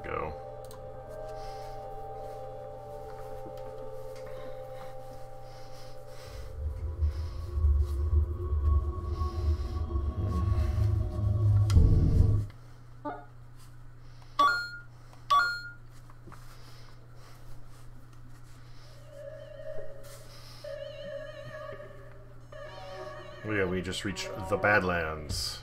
we go. Oh yeah, we just reached the Badlands.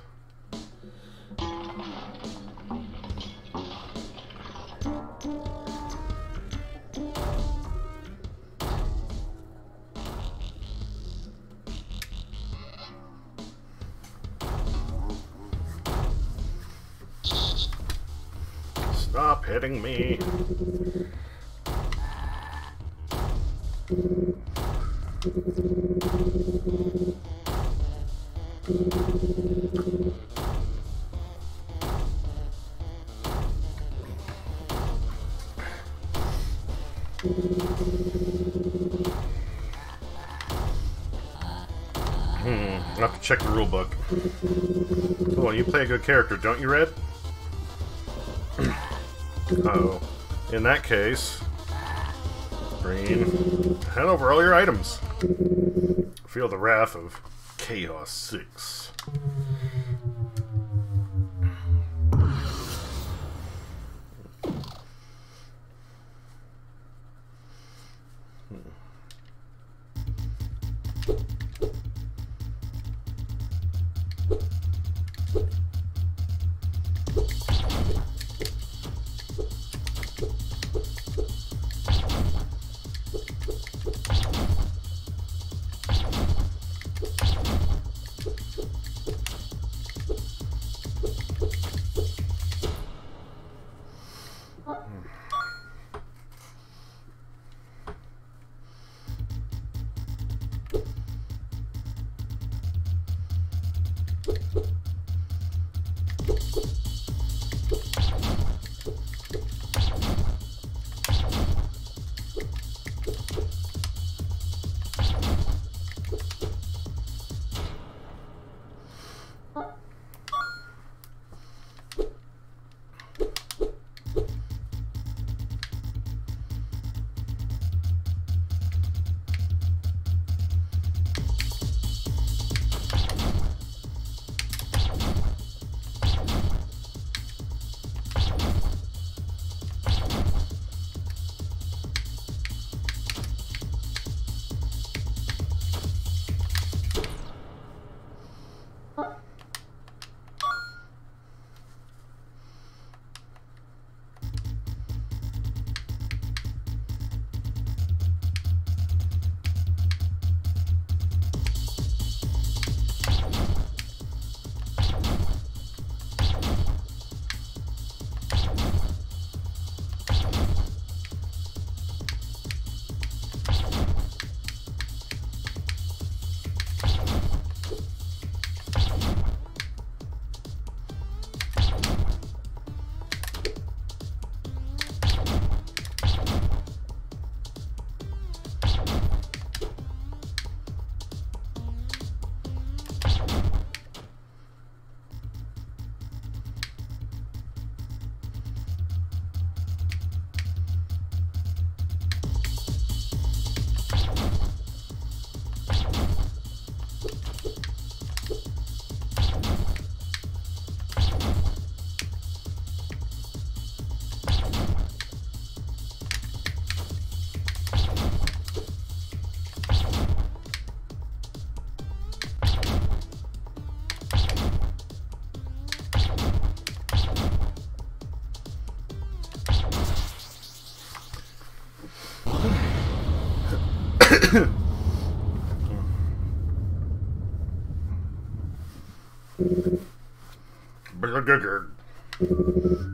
Stop hitting me. I'll have to check the rulebook. Oh, you play a good character, don't you, Red? Uh-oh. In that case, Green, hand over all your items. Feel the wrath of Chaos 6.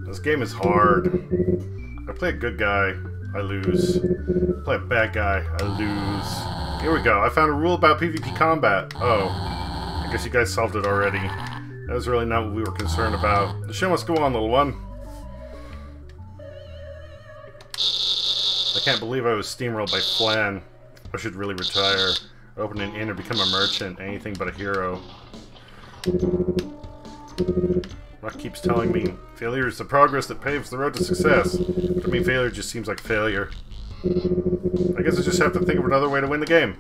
This game is hard. I play a good guy, I lose. Play a bad guy, I lose. Here we go. I found a rule about PvP combat. Oh, I guess you guys solved it already. That was really not what we were concerned about. The show must go on, little one. I can't believe I was steamrolled by Flan. I should really retire. Open an inn or become a merchant. Anything but a hero. Luck keeps telling me failure is the progress that paves the road to success. But to me, failure just seems like failure. I guess I just have to think of another way to win the game.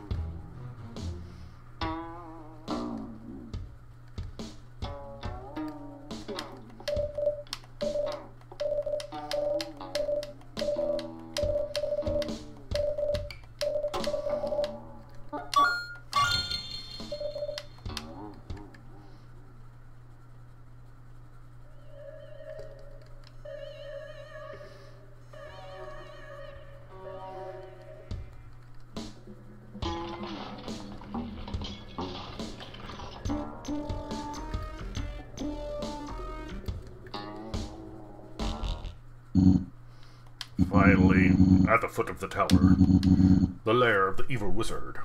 Finally, at the foot of the tower, the lair of the evil wizard.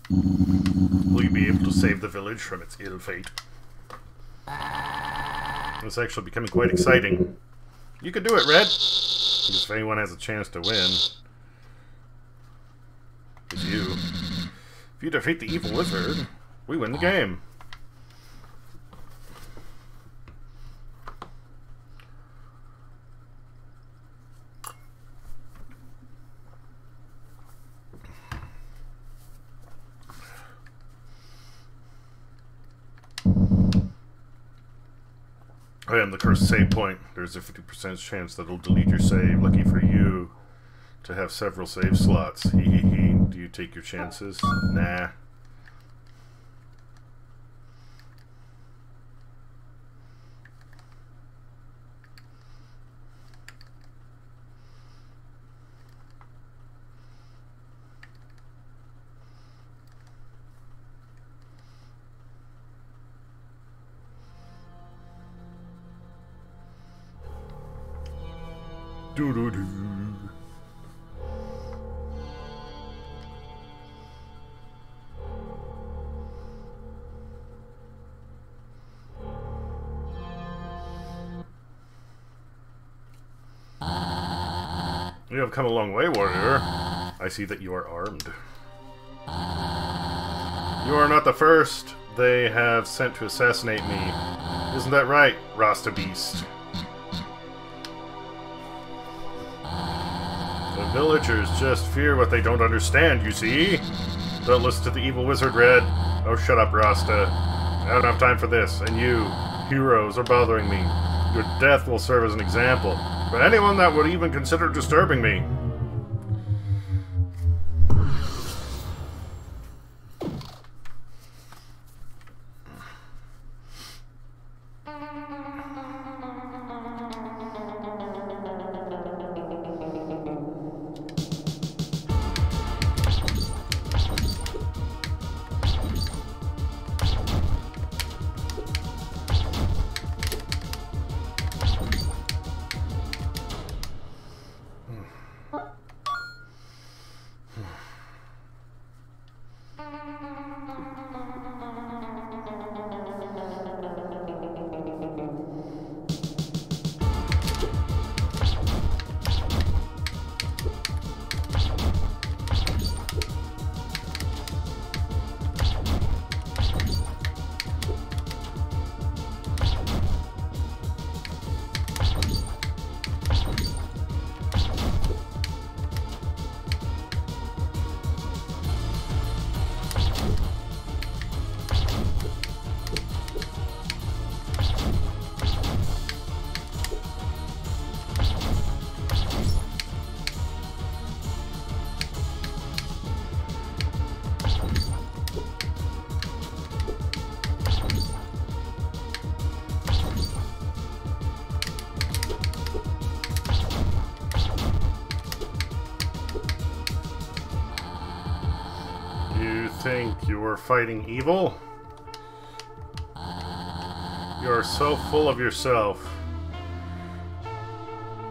Will you be able to save the village from its ill fate? It's actually becoming quite exciting. You can do it, Red! Because if anyone has a chance to win, it's you. If you defeat the evil wizard, we win the game. I am the cursed save point. There's a 50% chance that it'll delete your save. Lucky for you to have several save slots. Hee hee hee. Do you take your chances? Nah. Doo-doo-doo. You have come a long way, warrior. I see that you are armed. You are not the first they have sent to assassinate me. Isn't that right, Rasta Beast? The villagers just fear what they don't understand, you see? Don't listen to the evil wizard, Red. Oh, shut up, Rasta. I don't have time for this, and you, heroes, are bothering me. Your death will serve as an example for anyone that would even consider disturbing me. Think you are fighting evil? You are so full of yourself.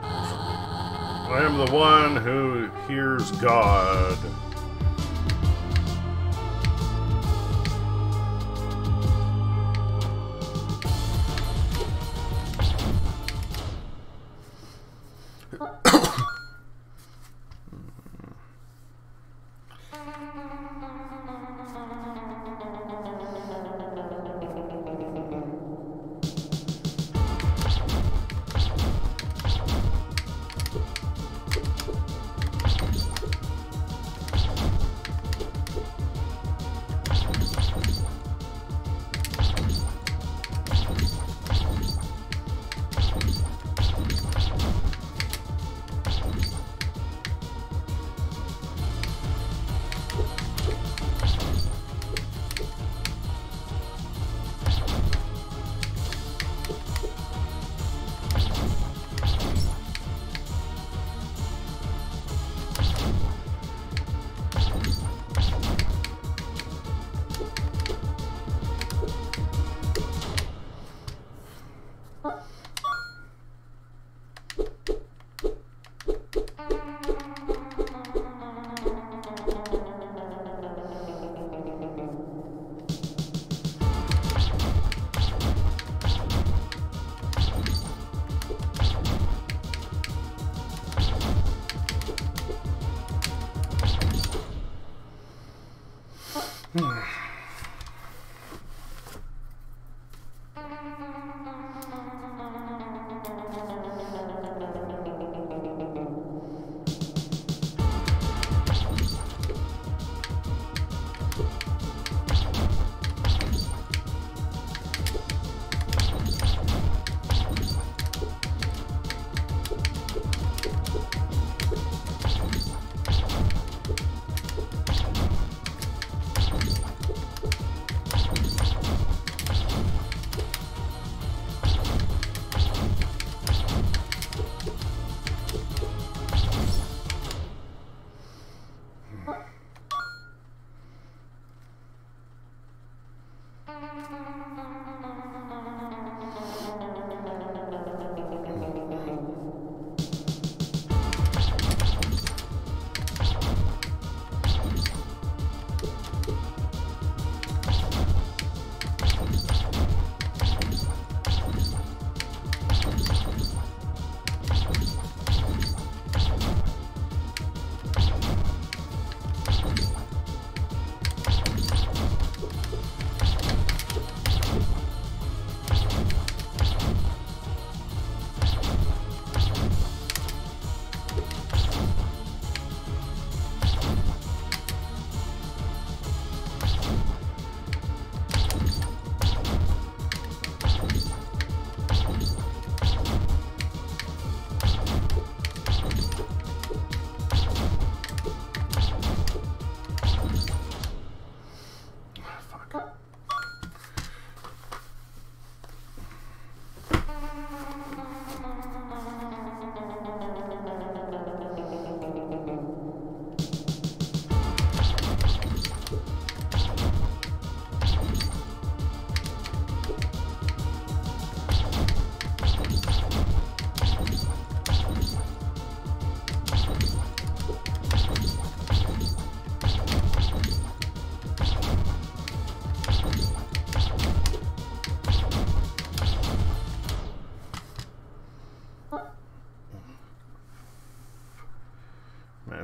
I am the one who hears God.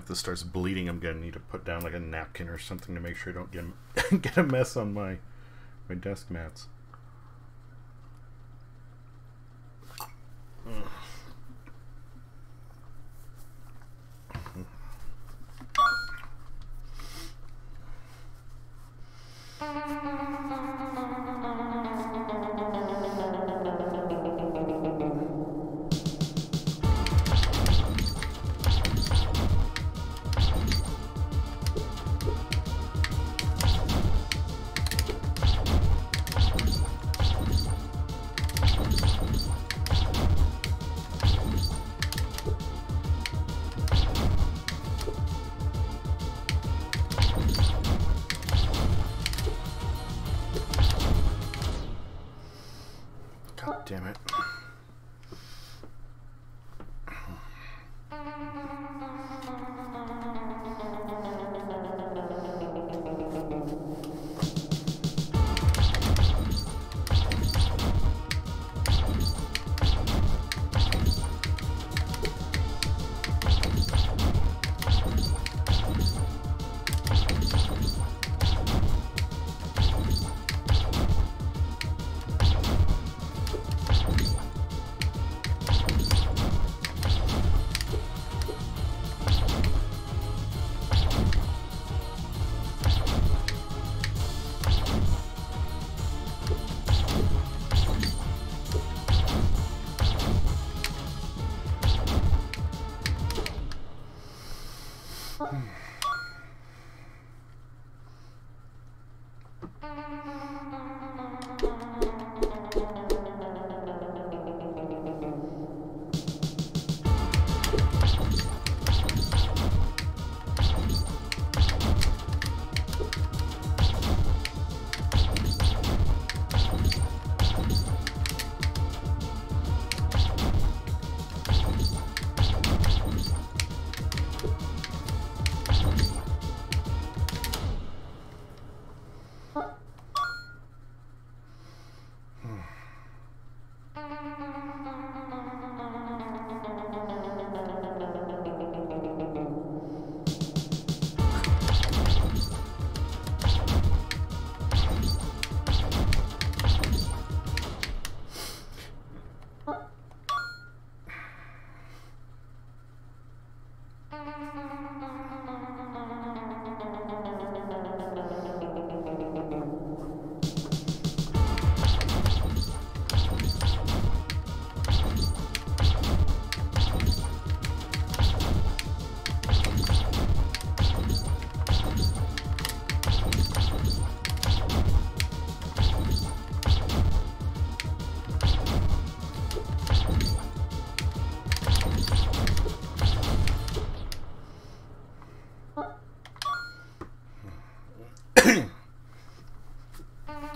if this starts bleeding, I'm gonna need to put down like a napkin or something to make sure I don't get a mess on my desk mats. God damn it.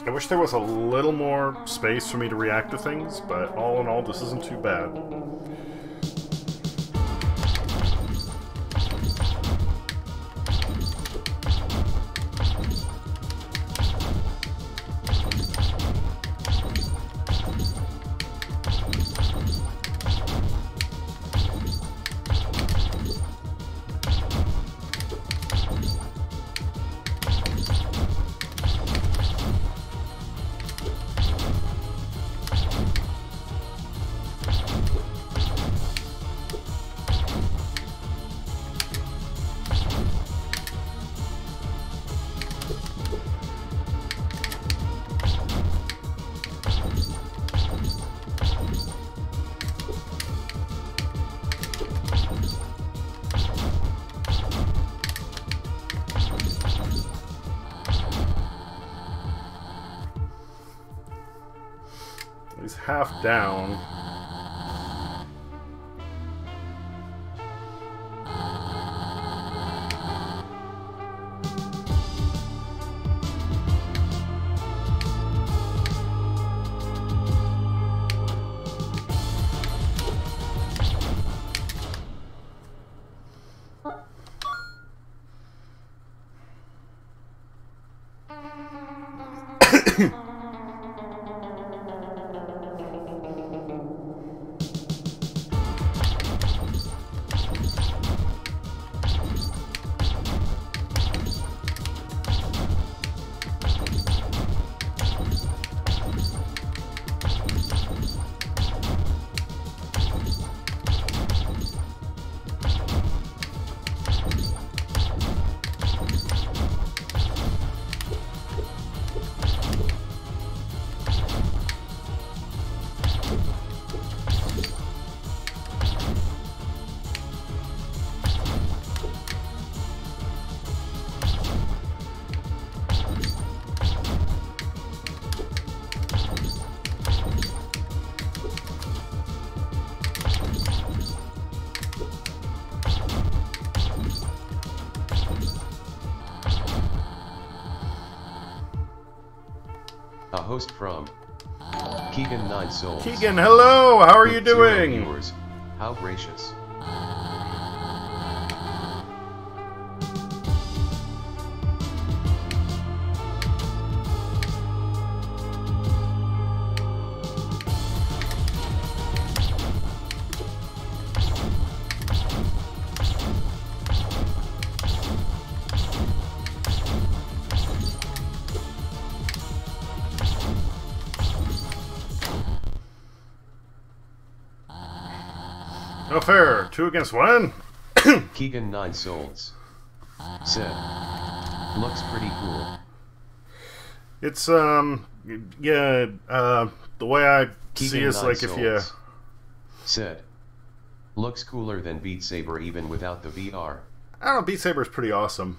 I wish there was a little more space for me to react to things, but all in all, this isn't too bad. He's half down. Post from Keegan 9 Souls. Keegan, hello! How are you doing? Viewers. How gracious. No fair. 2 against 1? Keegan 9 Souls said, looks pretty cool. It's, yeah, the way I see it is like if you... said, looks cooler than Beat Saber even without the VR. I don't know, Beat Saber is pretty awesome.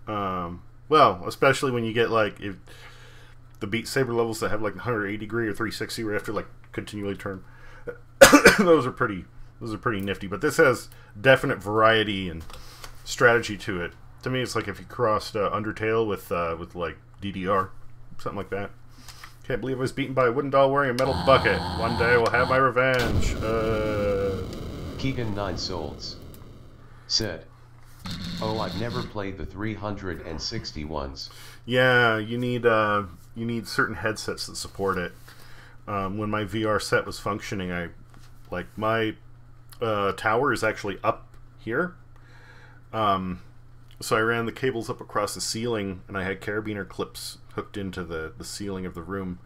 Well, especially when you get, like, if the Beat Saber levels that have, like, 180 degree or 360 where you have to, like, continually turn. Those are pretty nifty. But this has definite variety and strategy to it. To me, it's like if you crossed Undertale with like, DDR. Something like that. Can't believe I was beaten by a wooden doll wearing a metal bucket. One day I will have my revenge. Keegan 9 Souls said, oh, I've never played the 360 ones. Yeah, you need certain headsets that support it. When my VR set was functioning, my tower is actually up here. So I ran the cables up across the ceiling, and I had carabiner clips hooked into the ceiling of the room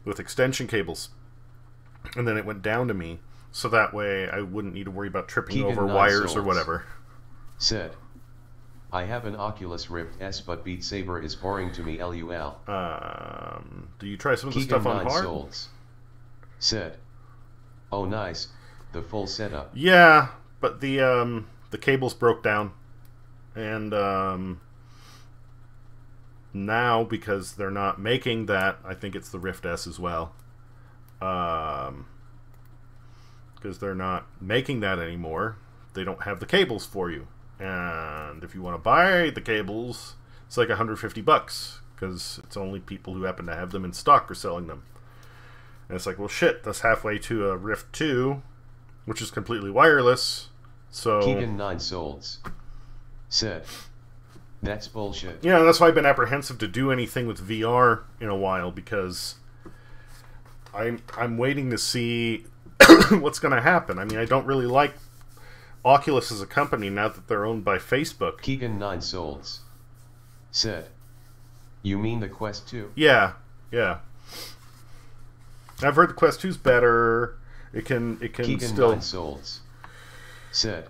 with extension cables. And then it went down to me, so that way I wouldn't need to worry about tripping Keegan over 9 wires Souls or whatever. Said, I have an Oculus Rift S, but Beat Saber is boring to me, lol. Do you try some of the Keegan stuff on 9 hard? Souls said, oh nice, the full setup. Yeah, but the cables broke down, and now because they're not making that, I think it's the Rift S as well. Because they're not making that anymore, they don't have the cables for you. And if you want to buy the cables, it's like $150 because it's only people who happen to have them in stock are selling them. And it's like, well, shit, that's halfway to a Rift 2, which is completely wireless. So Keegan 9 Souls said, that's bullshit. Yeah, that's why I've been apprehensive to do anything with VR in a while, because I'm waiting to see what's going to happen. I mean, I don't really like Oculus as a company now that they're owned by Facebook. Keegan 9 Souls said, you mean the Quest 2? Yeah. I've heard the Quest 2's better. It can Keegan still 9 Souls said,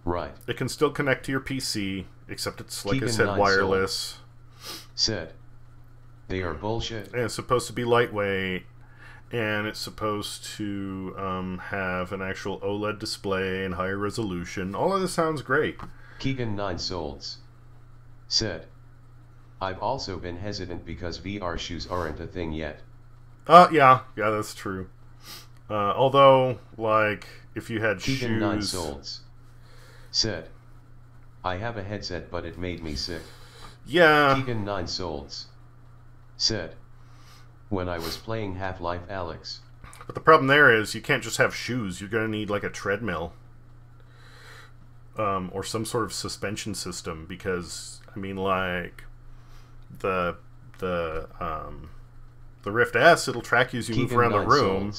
right. It can still connect to your PC, except it's, like Keegan I said, 9 wireless. Said, they are bullshit. And it's supposed to be lightweight, and it's supposed to have an actual OLED display and higher resolution. All of this sounds great. Keegan 9 Souls said, I've also been hesitant because VR shoes aren't a thing yet. Yeah, that's true. Although, like, if you had Keegan 9 shoes... Souls said, I have a headset but it made me sick. Yeah. Keegan 9 Souls said, when I was playing Half-Life Alyx. But the problem there is you can't just have shoes. You're going to need, like, a treadmill. Or some sort of suspension system, because, I mean, like, the Rift S, it'll track you as you move around the room.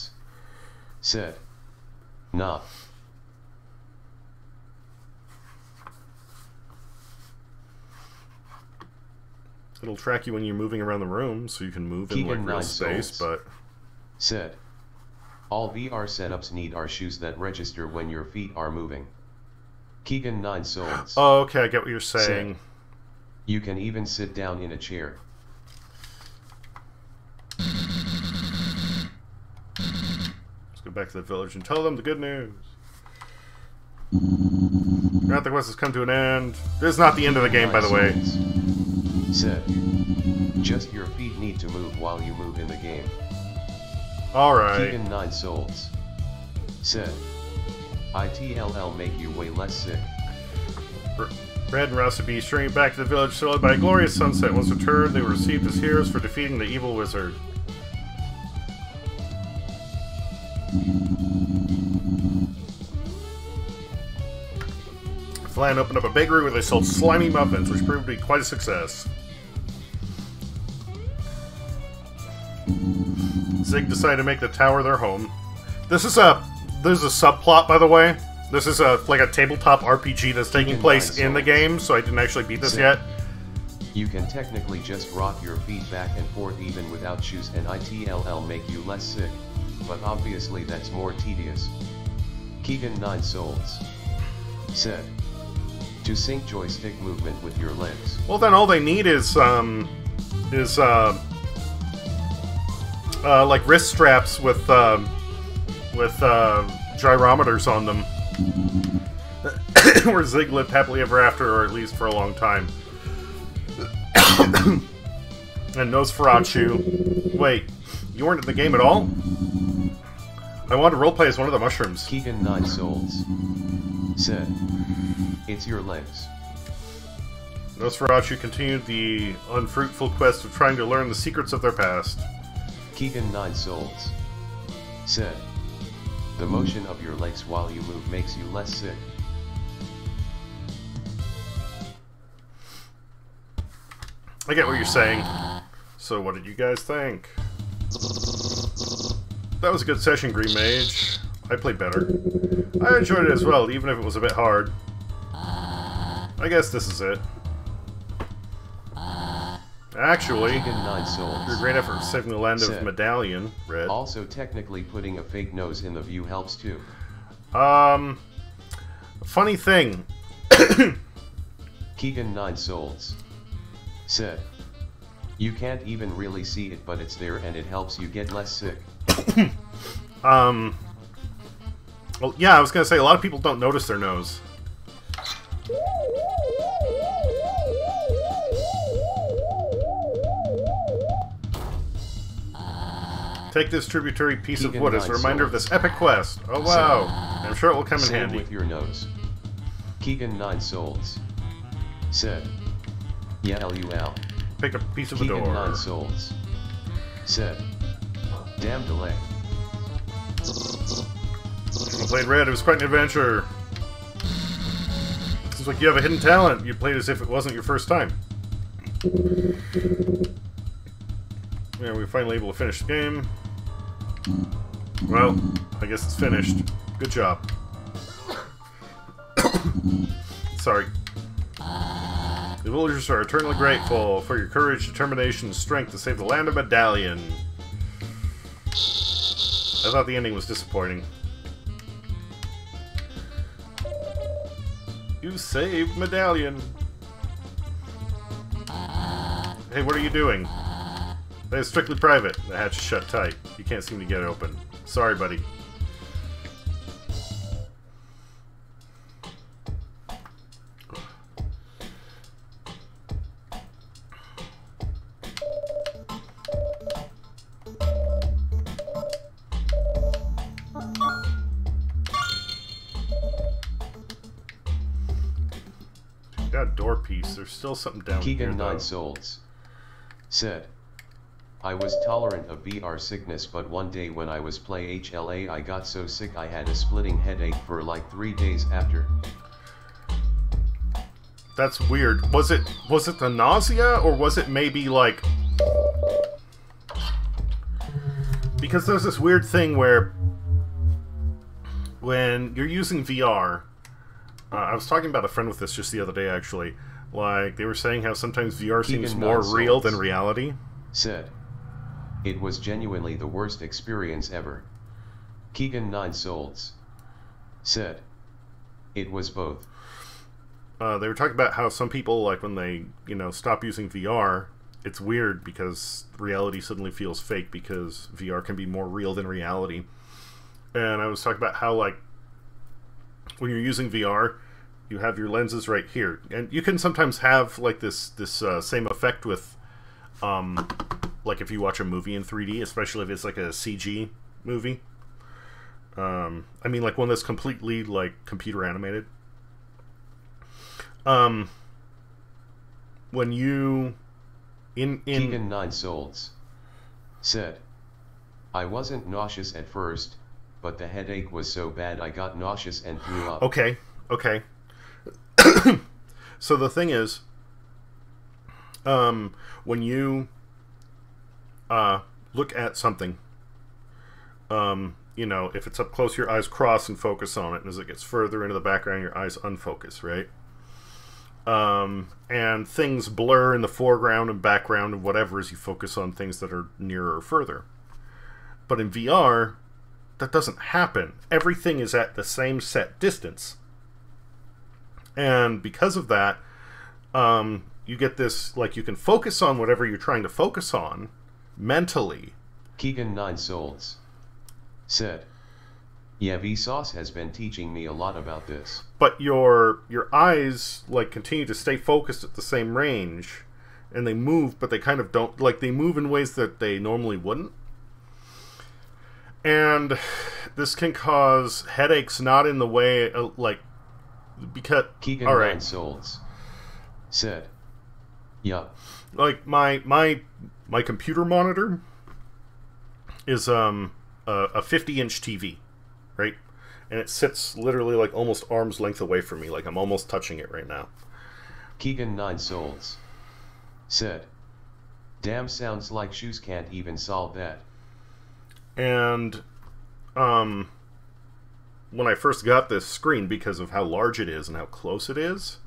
Said, nah. It'll track you when you're moving around the room, so you can move in like real space, but... Said, all VR setups need are shoes that register when your feet are moving. Keegan 9 Souls. Oh, okay, I get what you're saying. Said, you can even sit down in a chair. Let's go back to the village and tell them the good news. Now the quest has come to an end. This is not the end of the game, by the way. Said, just your feet need to move while you move in the game. Alright. Keegan 9 Souls said, ITLL make you way less sick. Red and Rusty be streaming back to the village, surrounded by a glorious sunset. Once returned, they were received as heroes for defeating the evil wizard. Flan opened up a bakery where they sold slimy muffins, which proved to be quite a success. Zig decided to make the tower their home. There's a subplot, by the way. This is like a tabletop RPG that's taking place in the game, so I didn't actually beat this yet. You can technically just rock your feet back and forth even without shoes, and it'll make you less sick, but obviously that's more tedious. Keegan 9 Souls said, to sync joystick movement with your legs. Well, then all they need is like wrist straps with gyrometers on them. Where Zig lived happily ever after, or at least for a long time. And Nosferatu. Wait, you weren't in the game at all? I wanted to roleplay as one of the mushrooms. Keegan 9 Souls said, it's your legs. Nosferatu continued the unfruitful quest of trying to learn the secrets of their past. Keegan 9 Souls said, the motion of your legs while you move makes you less sick. I get what you're saying. So what did you guys think? That was a good session, Green Mage. I played better. I enjoyed it as well, even if it was a bit hard. I guess this is it. Actually, your great effort of saving the land of Medallion, Red. Also, technically putting a fake nose in the view helps too. Funny thing. Keegan 9 Souls said, you can't even really see it, but it's there and it helps you get less sick. Well, yeah, I was gonna say, a lot of people don't notice their nose. Take this tributary piece of wood as a reminder of this epic quest. Oh wow, I'm sure it will come in handy. With your nose. Keegan 9 Souls said, yeah, LUL. Pick a piece of the door. Keegan 9 Souls said, damn delay. I played Red, it was quite an adventure. Seems like you have a hidden talent. You played as if it wasn't your first time. Yeah, we were finally able to finish the game. Well, I guess it's finished. Good job. Sorry. The villagers are eternally grateful for your courage, determination, and strength to save the land of Medallion. I thought the ending was disappointing. You saved Medallion. Hey, what are you doing? That is strictly private. The hatch is shut tight. You can't seem to get it open. Sorry, buddy. Got a door piece. There's still something down here. Keegan 9 Souls said, I was tolerant of VR sickness, but one day when I was play HLA I got so sick I had a splitting headache for like 3 days after. That's weird. Was it the nausea, or was it maybe like... Because there's this weird thing where when you're using VR, I was talking about a friend with this just the other day actually, like they were saying how sometimes VR seems more real than reality. Said, it was genuinely the worst experience ever. Keegan 9 Souls said, it was both. They were talking about how some people, like when they, stop using VR, it's weird because reality suddenly feels fake because VR can be more real than reality. And I was talking about how, like, when you're using VR, you have your lenses right here. And you can sometimes have, like, this same effect with, like, if you watch a movie in 3D, especially if it's, like, a CG movie. I mean, like, one that's completely, like, computer animated. um, when you in Keegan 9 Souls said, I wasn't nauseous at first, but the headache was so bad I got nauseous and threw up. Okay, okay. So the thing is, when you look at something, you know, if it's up close, your eyes cross and focus on it, and as it gets further into the background, your eyes unfocus, right? And things blur in the foreground and background and whatever as you focus on things that are nearer or further. But in VR, that doesn't happen. Everything is at the same set distance. And because of that, you get this, like, you can focus on whatever you're trying to focus on mentally. Keegan 9 Souls said, yeah, Vsauce has been teaching me a lot about this. But your eyes, like, continue to stay focused at the same range, and they move, but they kind of don't, like, they move in ways that they normally wouldn't. And this can cause headaches, not in the way, like, because... Keegan 9 Souls said, yeah. Like, my computer monitor is a 50-inch TV, right? And it sits literally like almost arm's length away from me, like I'm almost touching it right now. Keegan 9 Souls said, damn, sounds like shoes can't even solve that. And when I first got this screen, because of how large it is and how close it is,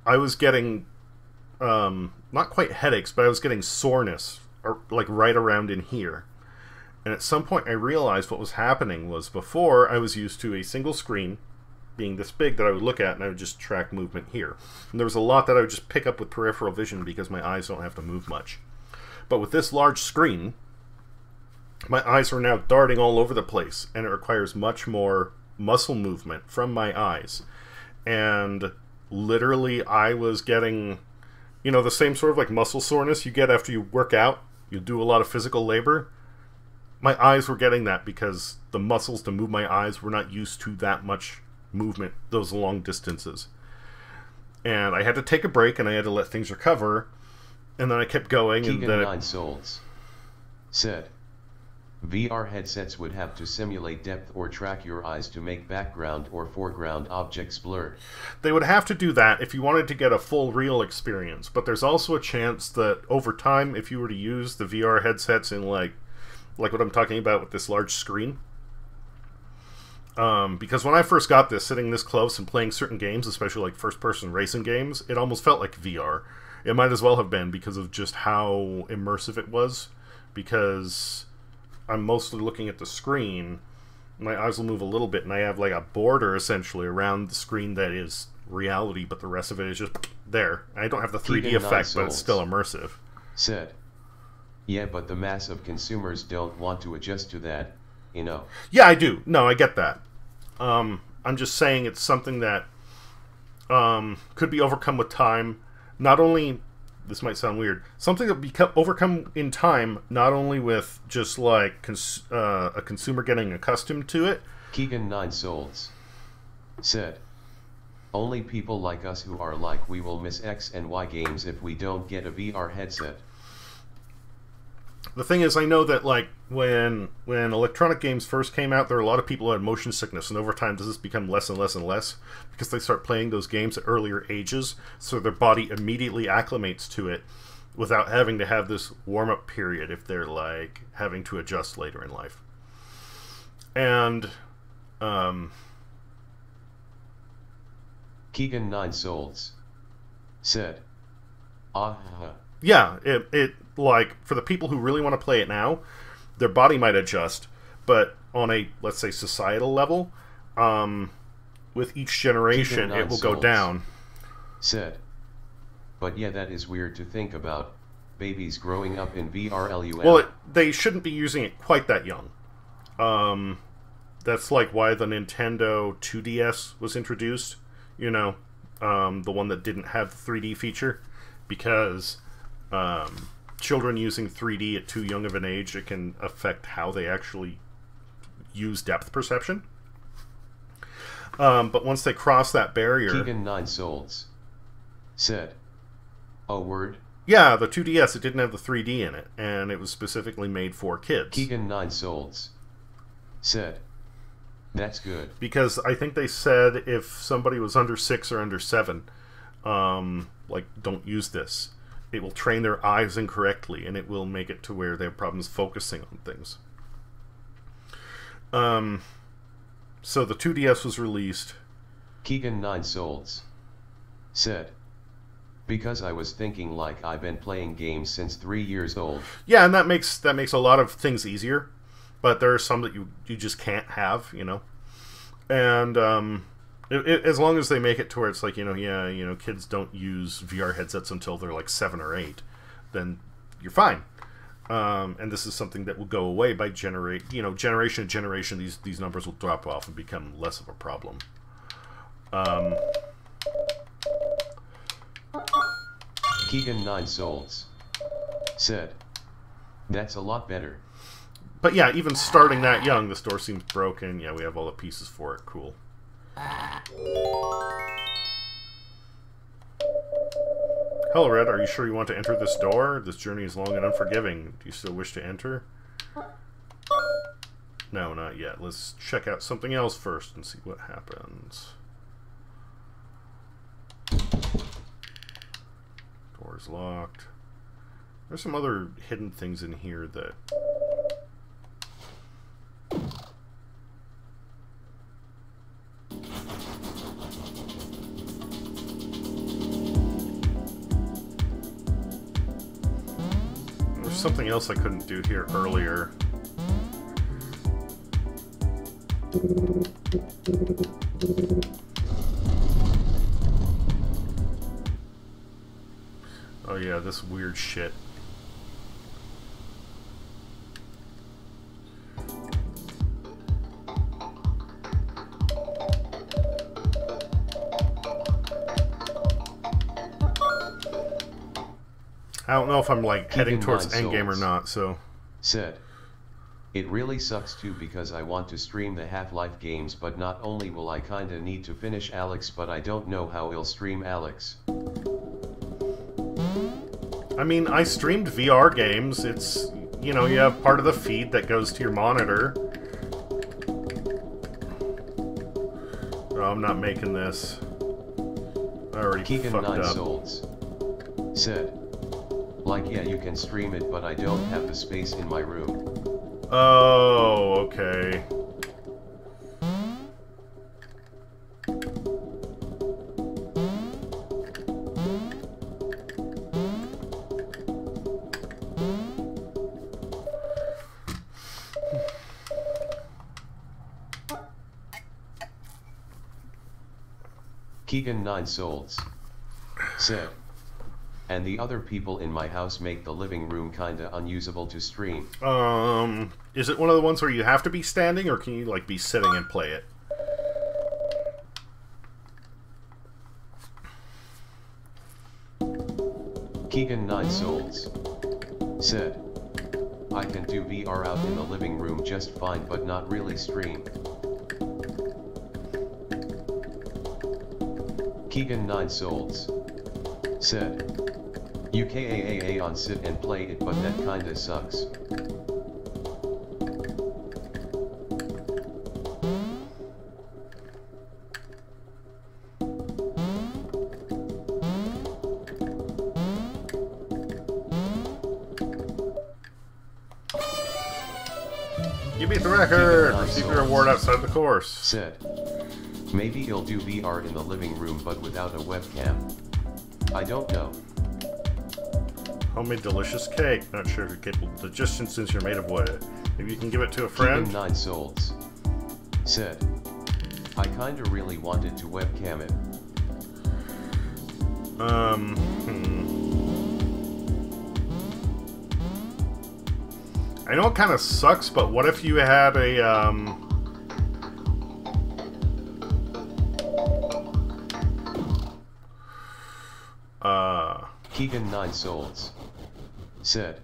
I was getting not quite headaches, but I was getting soreness, or like right around in here. And at some point I realized what was happening was, before I was used to a single screen being this big that I would look at and I would just track movement here. And there was a lot that I would just pick up with peripheral vision because my eyes don't have to move much. But with this large screen, my eyes are now darting all over the place, and it requires much more muscle movement from my eyes. And literally I was getting, you know, the same sort of like muscle soreness you get after you work out, you do a lot of physical labor. My eyes were getting that because the muscles to move my eyes were not used to that much movement, those long distances. And I had to take a break, and I had to let things recover, and then I kept going. Keegan and then 9 Souls said, VR headsets would have to simulate depth or track your eyes to make background or foreground objects blur. They would have to do that if you wanted to get a full real experience, but there's also a chance that over time, if you were to use the VR headsets in like what I'm talking about with this large screen, because when I first got this, sitting this close and playing certain games, especially like first-person racing games, it almost felt like VR. It might as well have been, because of just how immersive it was, because I'm mostly looking at the screen, my eyes will move a little bit, and I have like a border essentially around the screen that is reality, but the rest of it is just there. I don't have the 3D effect, but it's still immersive. Said, yeah, but the mass of consumers don't want to adjust to that, you know. Yeah, I do. No, I get that. I'm just saying it's something that could be overcome with time. Not only, this might sound weird, something that be overcome in time, not only with just like a consumer getting accustomed to it. Keegan 9 Souls said, only people like us who are like we will miss X and Y games if we don't get a VR headset. The thing is, I know that like when electronic games first came out, there were a lot of people who had motion sickness, and over time does this become less and less and less because they start playing those games at earlier ages, so their body immediately acclimates to it without having to have this warm-up period if they're like having to adjust later in life. And Keegan 9 Souls said, yeah, it like, for the people who really want to play it now, their body might adjust, but on a, let's say, societal level, with each generation, it will go down. Said, but yeah, that is weird to think about, babies growing up in VR LUL. Well, they shouldn't be using it quite that young. That's like why the Nintendo 2DS was introduced, you know, the one that didn't have the 3D feature, because children using 3D at too young of an age, it can affect how they actually use depth perception. But once they cross that barrier... Keegan 9 Souls said. Oh, word? Yeah, the 2DS, it didn't have the 3D in it, and it was specifically made for kids. Keegan 9 Souls said. That's good. Because I think they said if somebody was under 6 or under 7, like, don't use this. It will train their eyes incorrectly, and it will make it to where they have problems focusing on things. So the 2DS was released. Keegan 9 Souls said. Because I was thinking like I've been playing games since 3 years old. Yeah, and that makes a lot of things easier, but there are some that you just can't have, you know. And as long as they make it to where it's like, kids don't use VR headsets until they're like 7 or 8, then you're fine. And this is something that will go away by generation to generation. These numbers will drop off and become less of a problem. Keegan 9 Souls said. That's a lot better. But yeah, even starting that young, the store seems broken. Yeah, we have all the pieces for it. Cool. Hello, Red. Are you sure you want to enter this door? This journey is long and unforgiving. Do you still wish to enter? No, not yet. Let's check out something else first and see what happens. Door's locked. There's some other hidden things in here that... There's something else I couldn't do here earlier. Oh yeah, this weird shit. I don't know if I'm like heading towards endgame or not, so... Said. It really sucks too because I want to stream the Half-Life games, but not only will I kinda need to finish Alex, but I don't know how I'll stream Alex. I mean, I streamed VR games. It's, you have part of the feed that goes to your monitor. Oh, I'm not making this. I already Keegan fucked 9 up. Souls said. Like, yeah, you can stream it, but I don't have the space in my room. Oh, okay. Keegan 9 Souls said. And the other people in my house make the living room kinda unusable to stream. Is it one of the ones where you have to be standing, or can you, like, be sitting and play it? Keegan 9 Souls said. I can do VR out in the living room just fine, but not really stream. Keegan 9 Souls said. UKAAA on sit and play it, but that kinda sucks. You beat the record! Receive your reward outside the course. Said. Maybe he'll do VR in the living room but without a webcam. I don't know. Homemade delicious cake. Not sure if you're capable of digestion since you're made of wood. Maybe you can give it to a friend? Keegan 9 Souls said. I kinda really wanted to webcam it. I know it kind of sucks, but what if you had a, Keegan 9 Souls said.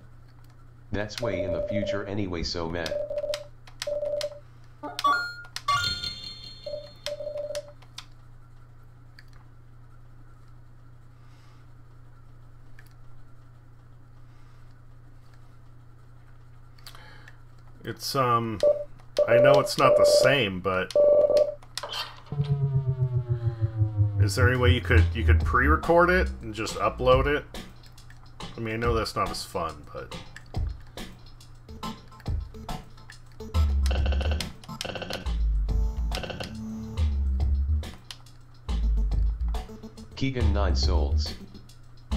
That's way in the future anyway, so meh. It's, I know it's not the same, but... Is there any way you could pre-record it and just upload it? I mean, I know that's not as fun, but... Keegan 9 Souls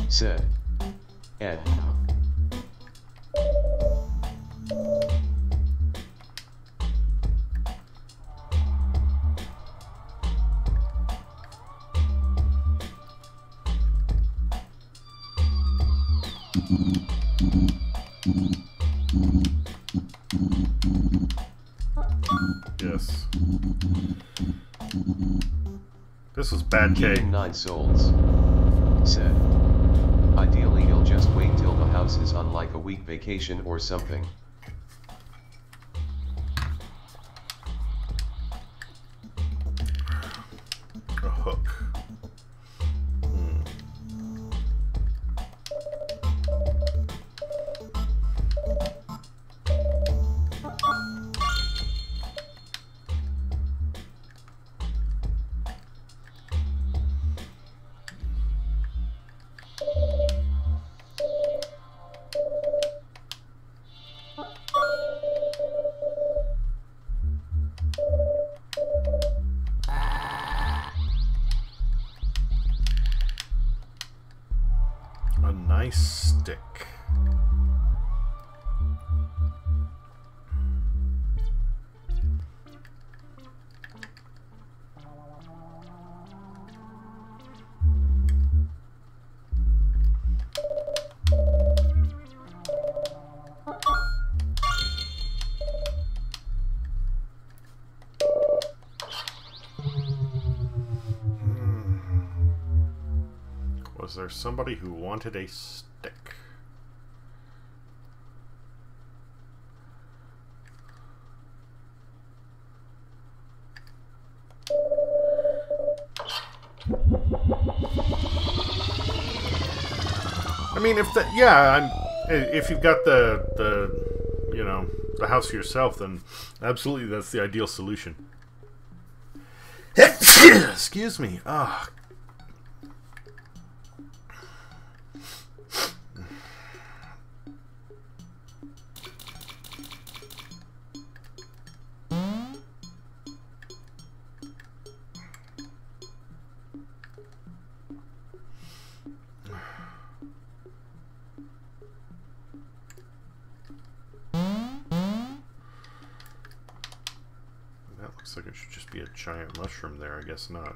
said, Ed. Yes. This was bad cake. Keegan 9 Souls said, ideally he'll just wait till the house is on like a week vacation or something. A hook. A nice stick. Was there somebody who wanted a stick? I mean, if the if you've got the you know, the house for yourself, then absolutely that's the ideal solution. Excuse me. Ah. Looks like it should just be a giant mushroom there. I guess not.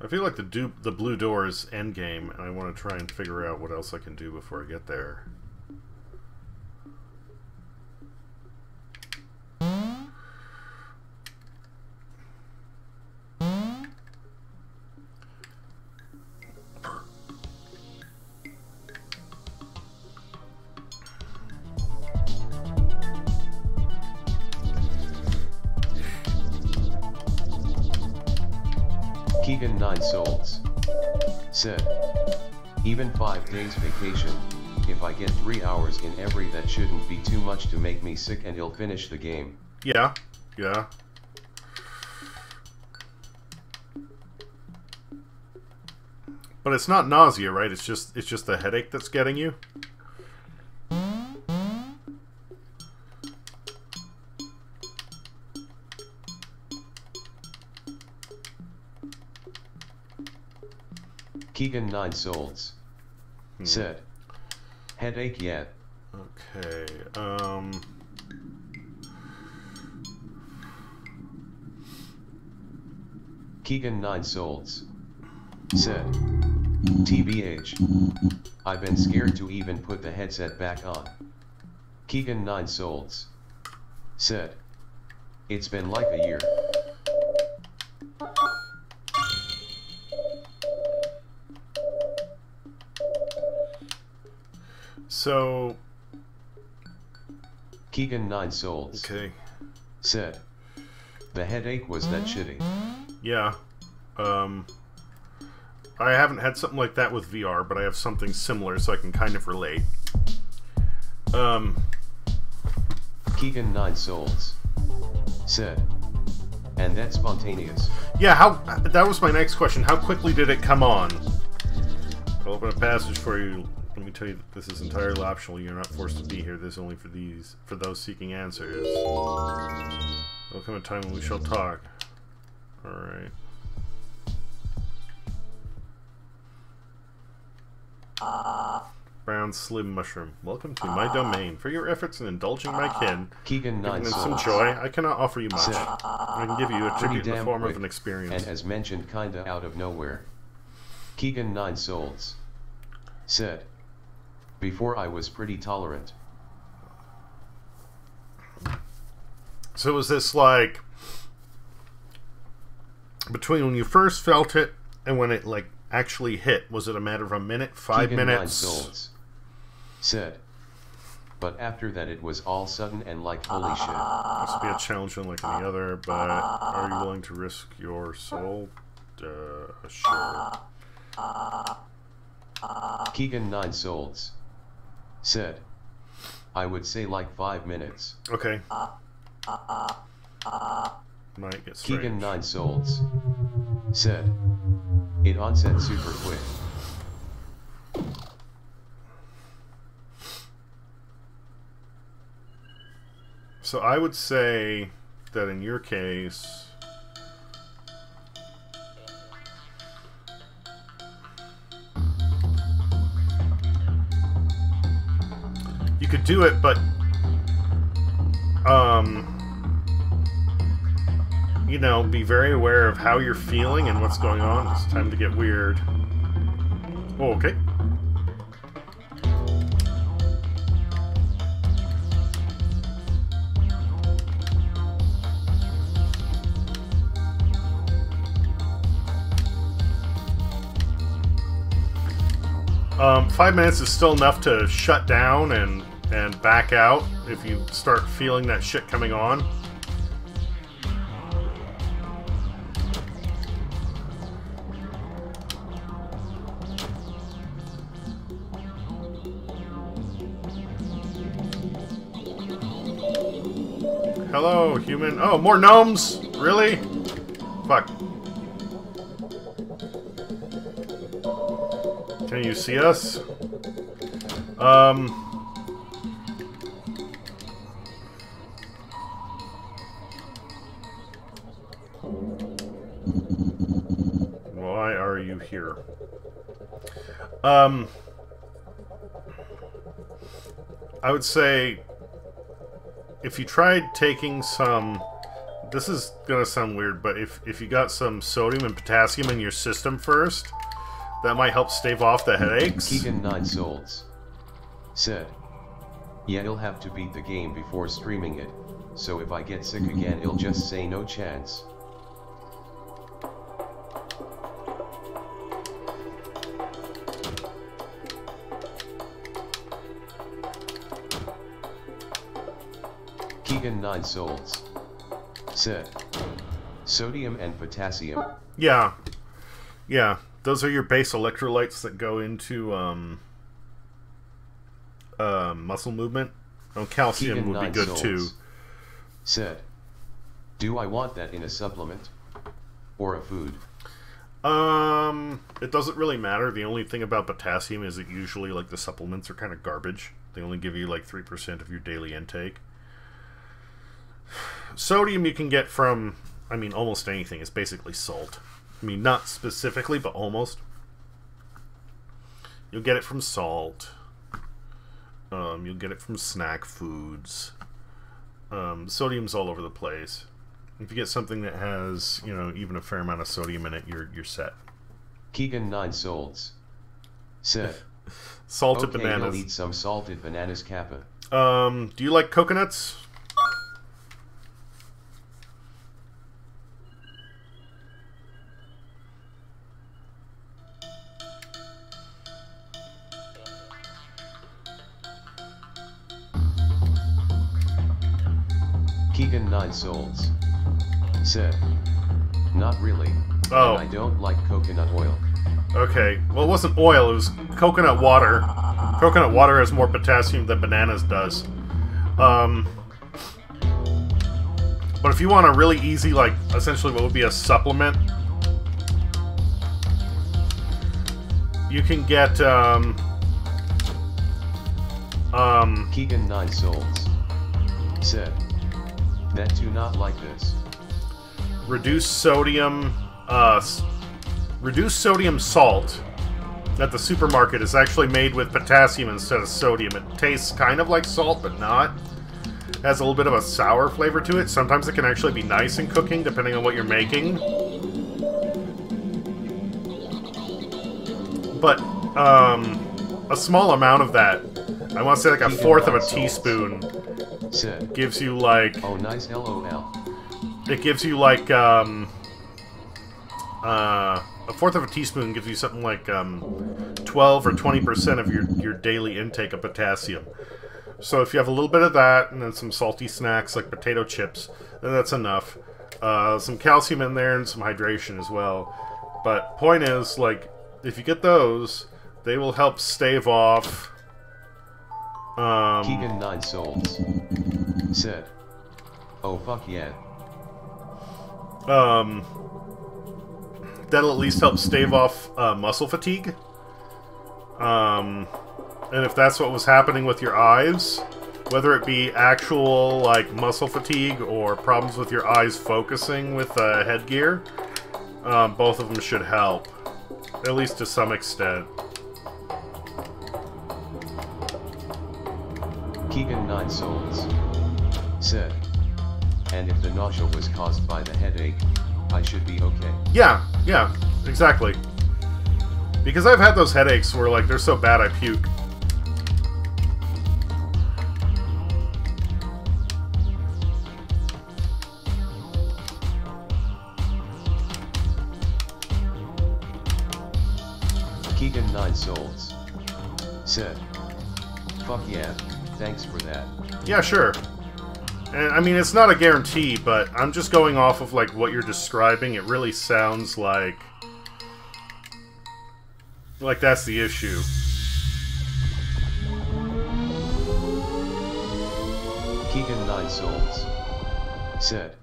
I feel like the blue door is endgame, and I want to try and figure out what else I can do before I get there. Keegan 9 Souls said, even 5 days vacation, if I get 3 hours in every, that shouldn't be too much to make me sick and he'll finish the game. Yeah, yeah. But it's not nausea, right? It's just the headache that's getting you. Keegan 9 Souls said, headache yet? Okay, Keegan 9 Souls said, TBH, I've been scared to even put the headset back on. Keegan 9 Souls said, it's been like a year. So Keegan 9 Souls said, the headache was that shitty. Yeah. I haven't had something like that with VR, but I have something similar, so I can kind of relate. Keegan 9 Souls said, and that's spontaneous. Yeah, that was my next question. How quickly did it come on? I'll open a passage for you. Let me tell you that this is entirely optional. You're not forced to be here. This is only for those seeking answers. There'll come a time when we shall talk. Alright. Brown Slim Mushroom. Welcome to my domain. For your efforts in indulging my kin, Keegan 9 giving them Souls. some joy, I cannot offer you much. I can give you a tribute in the form of an experience. And as mentioned kinda out of nowhere. Keegan 9 Souls said, before I was pretty tolerant. So was this like between when you first felt it and when it like actually hit, was it a matter of a minute, 5 Keegan 9 minutes? Souls said, but after that it was all sudden and like holy shit. This will be a challenge unlike any other, but are you willing to risk your soul? Sure. Keegan 9 Souls said, I would say like 5 minutes. Okay. Might get strange. Keegan 9 Souls said, it onset super quick. So I would say that in your case, you could do it, but you know, be very aware of how you're feeling and what's going on. It's time to get weird. Oh, okay. Five minutes is still enough to shut down and back out if you start feeling that shit coming on. Hello, human. Oh, more gnomes? Really? Fuck. Can you see us? Why are you here? I would say if you tried taking some, this is gonna sound weird, but if you got some sodium and potassium in your system first, that might help stave off the headaches. Keegan 9 Souls said, yeah, you'll have to beat the game before streaming it, so if I get sick again you'll just say no chance. Keegan 9 Souls said, sodium and potassium. Yeah. Yeah. Those are your base electrolytes that go into muscle movement. Oh, calcium Keegan would be 9 good Souls too. Said, do I want that in a supplement? Or a food? It doesn't really matter. The only thing about potassium is that usually like the supplements are kind of garbage. They only give you like 3% of your daily intake. Sodium you can get from, I mean, almost anything. It's basically salt. I mean, not specifically, but almost. You'll get it from salt. You'll get it from snack foods. Sodium's all over the place. If you get something that has, you know, even a fair amount of sodium in it, you're set. Keegan 9 Souls said, salted okay, bananas. I'll eat some salted bananas, Kappa. Do you like coconuts? Keegan 9 Souls said, not really, Oh. and I don't like coconut oil. Okay, well it wasn't oil, it was coconut water. Coconut water has more potassium than bananas does. But if you want a really easy, like, essentially what would be a supplement, you can get, Keegan 9 Souls said, that do not like this. reduced sodium salt at the supermarket is actually made with potassium instead of sodium. It tastes kind of like salt, but not. It has a little bit of a sour flavor to it. Sometimes it can actually be nice in cooking, depending on what you're making. But, a small amount of that, I want to say like a fourth of a teaspoon, gives you like... Oh, nice, LOL. It gives you like, a fourth of a teaspoon gives you something like 12 or 20% of your daily intake of potassium. So if you have a little bit of that and then some salty snacks like potato chips, then that's enough. Some calcium in there and some hydration as well. But point is, like, if you get those, they will help stave off... Keegan 9 Souls said, oh fuck yeah. That'll at least help stave off muscle fatigue. And if that's what was happening with your eyes, whether it be actual like muscle fatigue or problems with your eyes focusing with headgear, both of them should help, at least to some extent. Keegan 9 Souls said, and if the nausea was caused by the headache, I should be okay. Yeah, exactly. Because I've had those headaches where, like, they're so bad I puke. Keegan 9 Souls said, fuck yeah, thanks for that. Yeah, sure. And, I mean, it's not a guarantee, but I'm just going off of, like, what you're describing. It really sounds like that's the issue. Keegan 9 Souls said,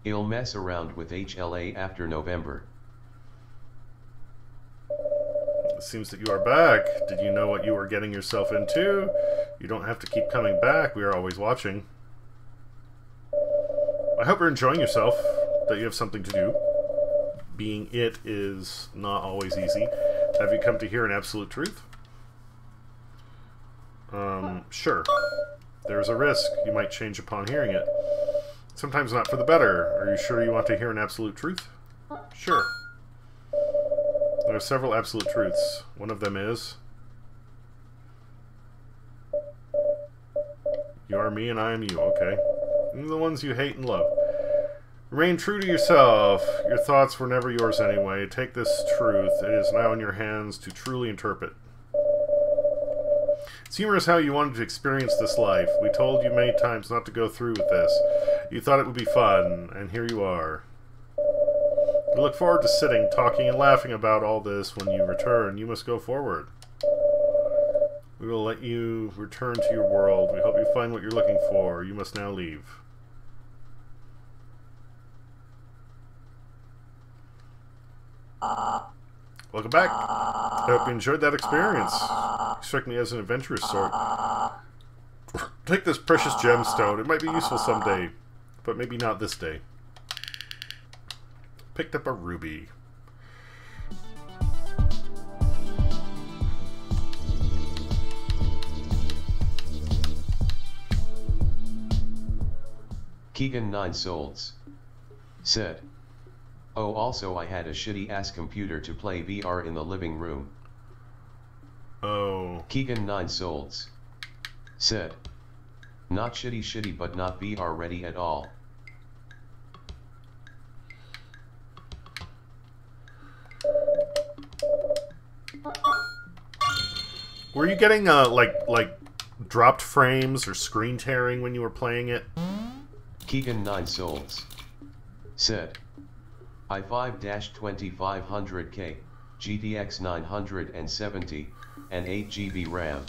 he'll mess around with HLA after November. It seems that you are back. Did you know what you were getting yourself into? You don't have to keep coming back. We are always watching. I hope you're enjoying yourself, that you have something to do. Being it is not always easy. Have you come to hear an absolute truth? Sure. There's a risk you might change upon hearing it. Sometimes not for the better. Are you sure you want to hear an absolute truth? Sure. There are several absolute truths. One of them is... you are me and I am you, okay. And the ones you hate and love. Remain true to yourself. Your thoughts were never yours anyway. Take this truth. It is now in your hands to truly interpret. It's humorous how you wanted to experience this life. We told you many times not to go through with this. You thought it would be fun, and here you are. We look forward to sitting, talking, and laughing about all this when you return. You must go forward. We will let you return to your world. We hope you find what you're looking for. You must now leave. Welcome back. I hope you enjoyed that experience. You struck me as an adventurous sort. Take this precious gemstone. It might be useful someday, but maybe not this day. Picked up a ruby. Keegan 9 Souls said, oh, also I had a shitty-ass computer to play VR in the living room. Oh. Keegan 9 Souls said, not shitty but not VR ready at all. Were you getting like dropped frames or screen tearing when you were playing it? Keegan 9 Souls said, I 5-2500K. GTX 970, and 8 GB RAM.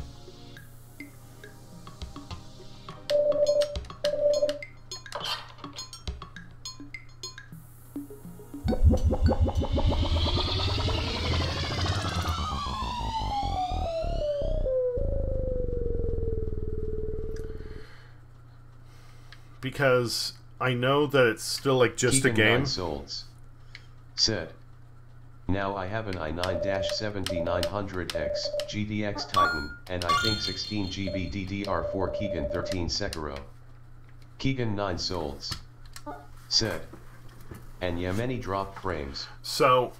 Because I know that it's still like just Keegan a game. 9 Souls said, now I have an i9-7900X GTX Titan, and I think 16 GB DDR4 Keegan 13 Sekiro. Keegan 9 Souls said, and yeah, many drop frames. So,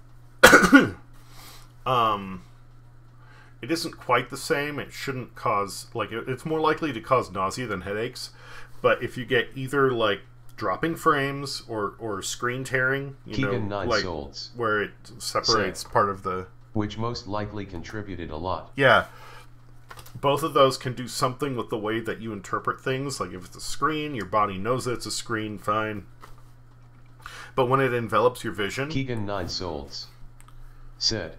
it isn't quite the same. It shouldn't cause, like, it's more likely to cause nausea than headaches. But if you get either, like, dropping frames or screen tearing, Keegan 9 like, Souls, where it separates part of the... which most likely contributed a lot. Yeah. Both of those can do something with the way that you interpret things. Like, if it's a screen, your body knows that it's a screen, fine. But when it envelops your vision... Keegan 9 Souls said,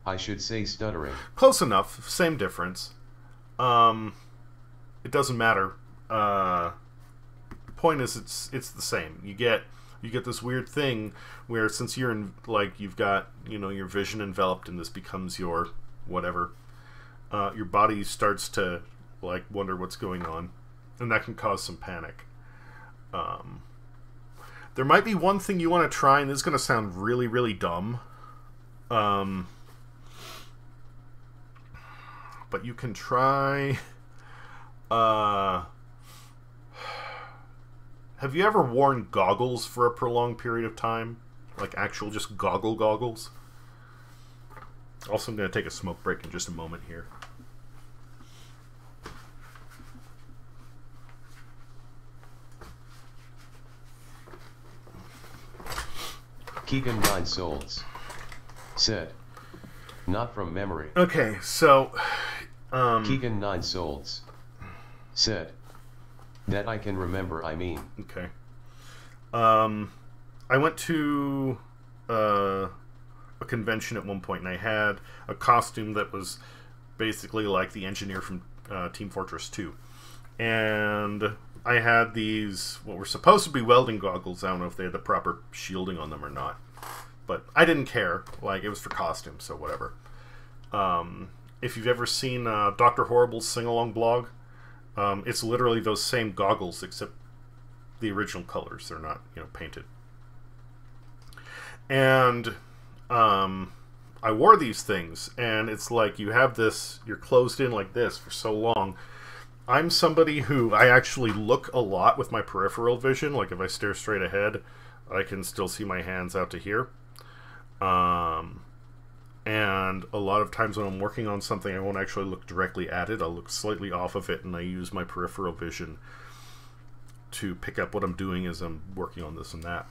I should say stuttering. Close enough. Same difference. It doesn't matter. Point is, it's the same. You get this weird thing where, since you're in, like, you've got, your vision enveloped and this becomes your whatever, your body starts to, like, wonder what's going on, and that can cause some panic. There might be one thing you want to try, and this is going to sound really, really dumb, but you can try. Have you ever worn goggles for a prolonged period of time? Like actual just goggles? Also, I'm going to take a smoke break in just a moment here. Keegan 9 Souls said, not from memory. Okay, so... Keegan 9 Souls said, that I can remember, I mean. Okay. I went to a convention at one point, and I had a costume that was basically like the engineer from Team Fortress 2. And I had these, what were supposed to be welding goggles. I don't know if they had the proper shielding on them or not. But I didn't care. Like, it was for costume, so whatever. If you've ever seen Dr. Horrible's sing-along blog, it's literally those same goggles, except the original colors. They're not, painted. And I wore these things, and it's like you have this, you're closed in like this for so long. I'm somebody who, I actually look a lot with my peripheral vision. Like, if I stare straight ahead, I can still see my hands out to here. And a lot of times when I'm working on something, I won't actually look directly at it. I'll look slightly off of it, and I use my peripheral vision to pick up what I'm doing as I'm working on this and that.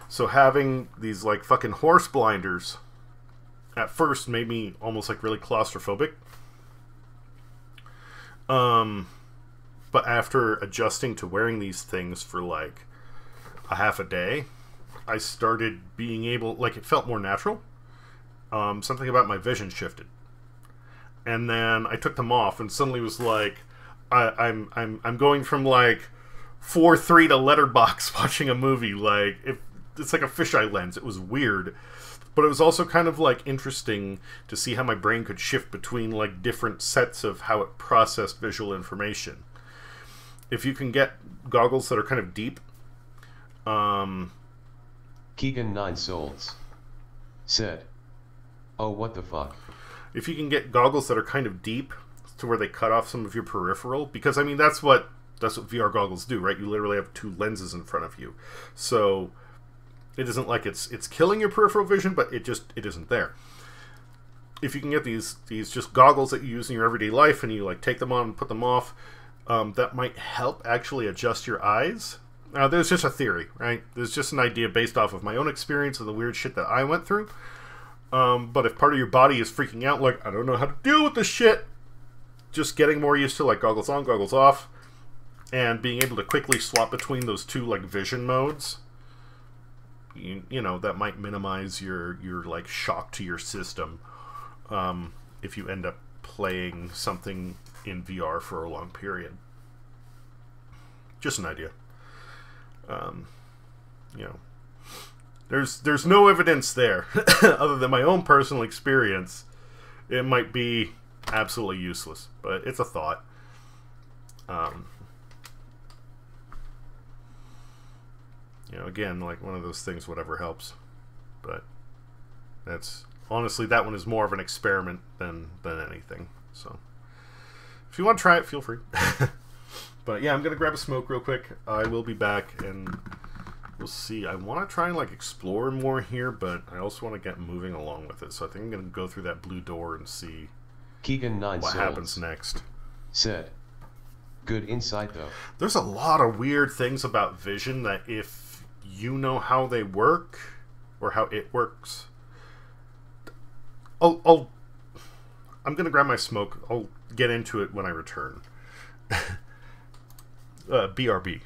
So having these, like, fucking horse blinders at first made me almost, like, really claustrophobic. But after adjusting to wearing these things for, like, a half a day, I started being able, like, it felt more natural. Something about my vision shifted, and then I took them off, and suddenly was like, I'm going from like 4:3 to letterbox watching a movie. Like, it's like a fisheye lens. It was weird, but it was also kind of like interesting to see how my brain could shift between like different sets of how it processed visual information. If you can get goggles that are kind of deep, Keegan 9 Souls said, oh, what the fuck? If you can get goggles that are kind of deep to where they cut off some of your peripheral, because I mean that's what VR goggles do, right? You literally have two lenses in front of you, so it isn't like it's killing your peripheral vision, but it isn't there. If you can get these just goggles that you use in your everyday life, and you like take them on and put them off, that might help actually adjust your eyes. Now, there's just a theory, right? There's just an idea based off of my own experience of the weird shit that I went through. But if part of your body is freaking out, like, I don't know how to deal with this shit, just getting more used to, like, goggles on, goggles off, and being able to quickly swap between those two, like, vision modes, you know, that might minimize your like shock to your system if you end up playing something in VR for a long period. Just an idea. You know, there's no evidence there other than my own personal experience. It might be absolutely useless, but it's a thought. You know, again, like one of those things, whatever helps. But that's honestly, that one is more of an experiment than anything. So if you want to try it, feel free. But yeah, I'm gonna grab a smoke real quick. I will be back, and we'll see. I want to try and like explore more here, but I also want to get moving along with it. So I think I'm gonna go through that blue door and see Keegan 9 what souls happens next. said, good insight though. There's a lot of weird things about vision that if you know how they work or how it works, I'm gonna grab my smoke. I'll get into it when I return. BRB.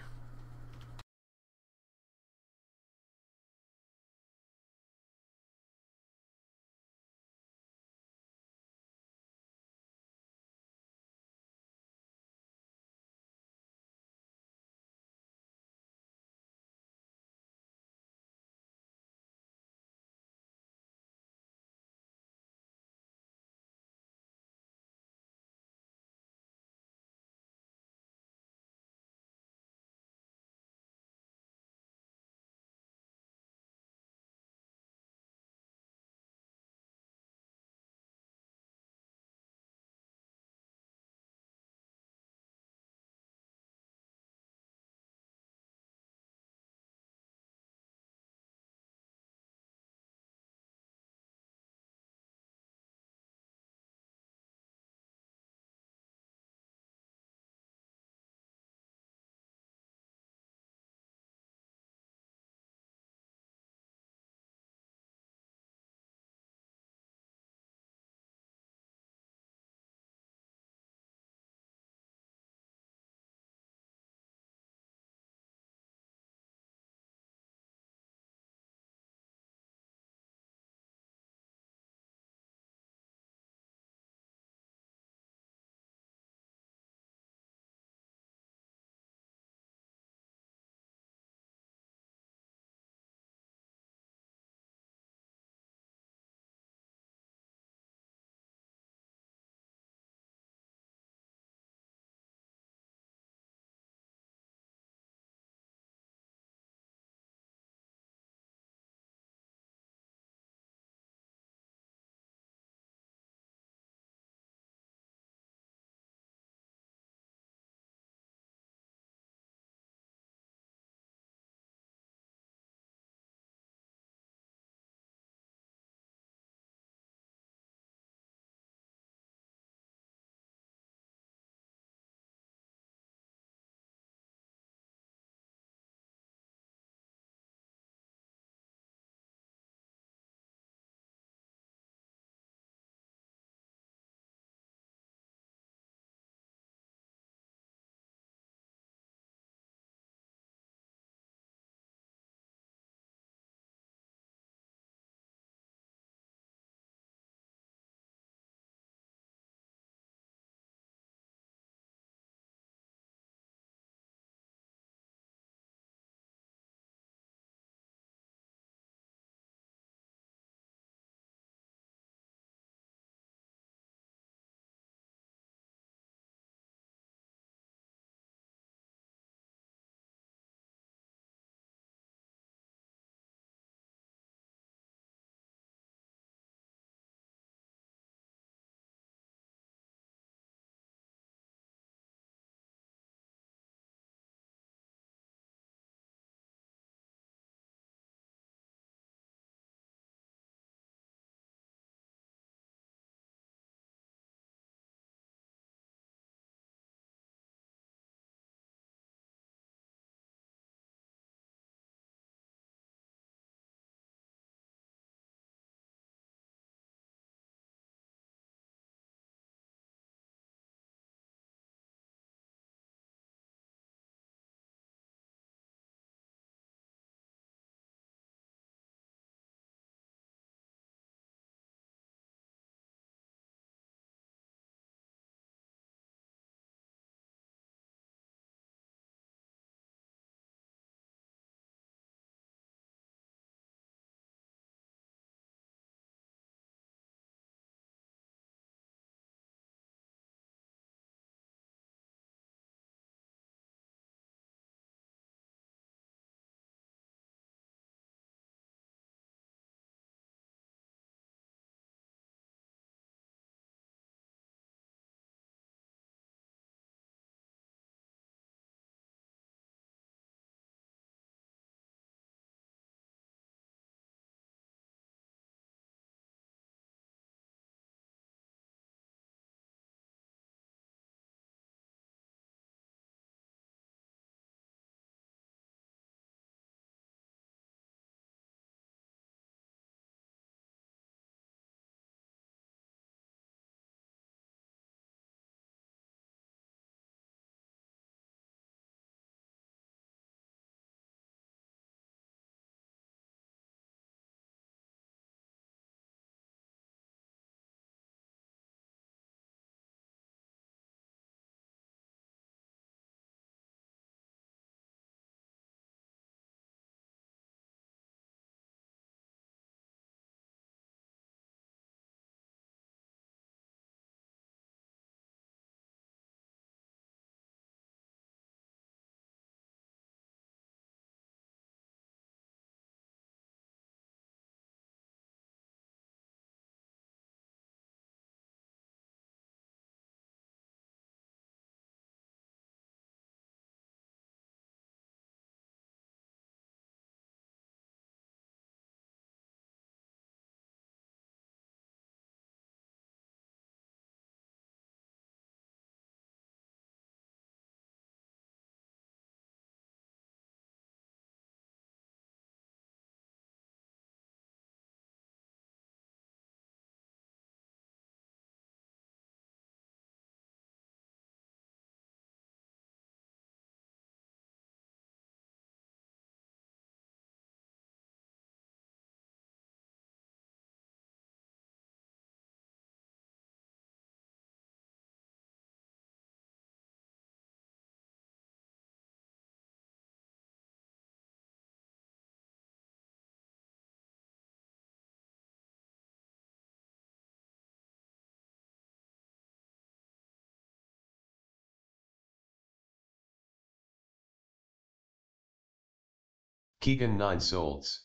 Keegan 9 souls.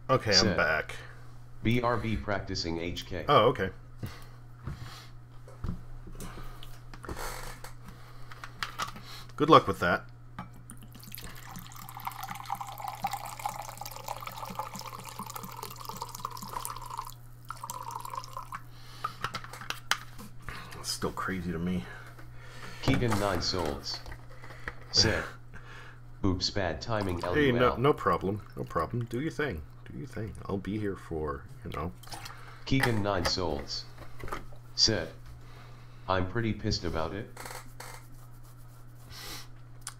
Okay, I'm Said. back. BRB practicing HK. Oh, okay. Good luck with that. It's still crazy to me. Keegan 9 souls. Said. Oops, bad timing, LUL. Hey, no problem. No problem. Do your thing. Do your thing. I'll be here for, you know. Keegan 9 souls. Said. I'm pretty pissed about it.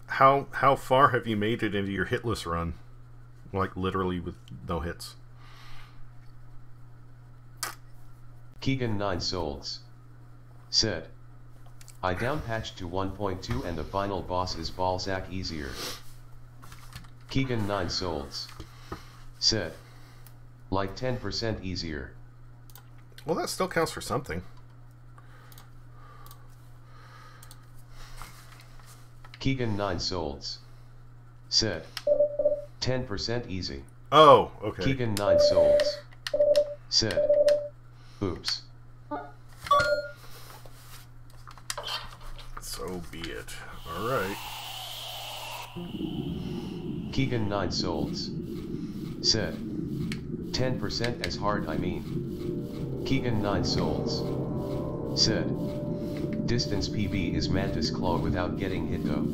How far have you made it into your hitless run? Like, literally with no hits. Keegan 9 souls. Said. I downpatched to 1.2 and the final boss is ballsack easier. Keegan 9 souls. Said. Like 10% easier. Well, that still counts for something. Keegan 9 souls. Said. 10% easy. Oh, okay. Keegan 9 souls. Said. Oops. So be it. Alright. Keegan 9 souls. Said. 10% as hard, I mean. Keegan 9 souls. Said. Distance PB is Mantis Claw without getting hit though.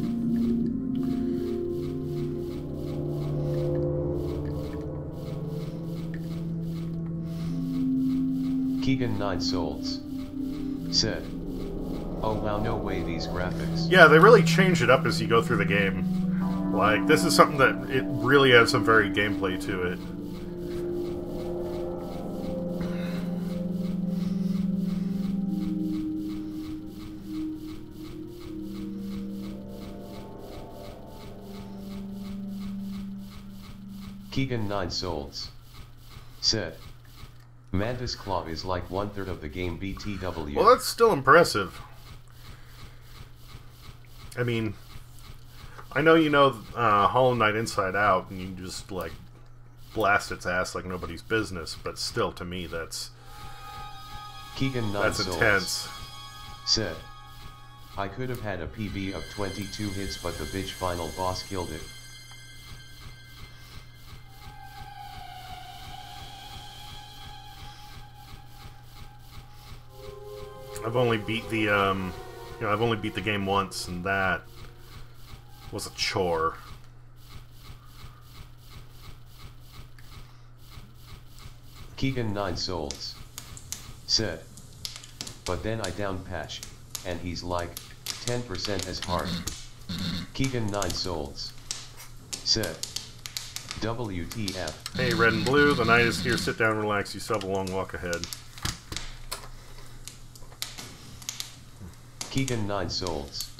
Keegan 9 souls. Said. Oh wow, no way, these graphics. Yeah, they really change it up as you go through the game. Like, this is something that it really has some varied gameplay to it. Keegan 9 souls. Said. Mantis Claw is like 1/3 of the game BTW. Well, that's still impressive. I mean, I know you know Hollow Knight inside out, and you just, like, blast its ass like nobody's business, but still, to me, that's Keegan 9 souls. intense. Said. I could have had a PB of 22 hits, but the bitch final boss killed it. I've only beat the, I've only beat the game once, and that was a chore. Keegan 9 souls. Said. But then I downpatched, and he's like, 10% as hard. Keegan 9 souls. Said. WTF. Hey, red and blue, the night is here. Sit down, relax. You still have a long walk ahead. Keegan 9 souls.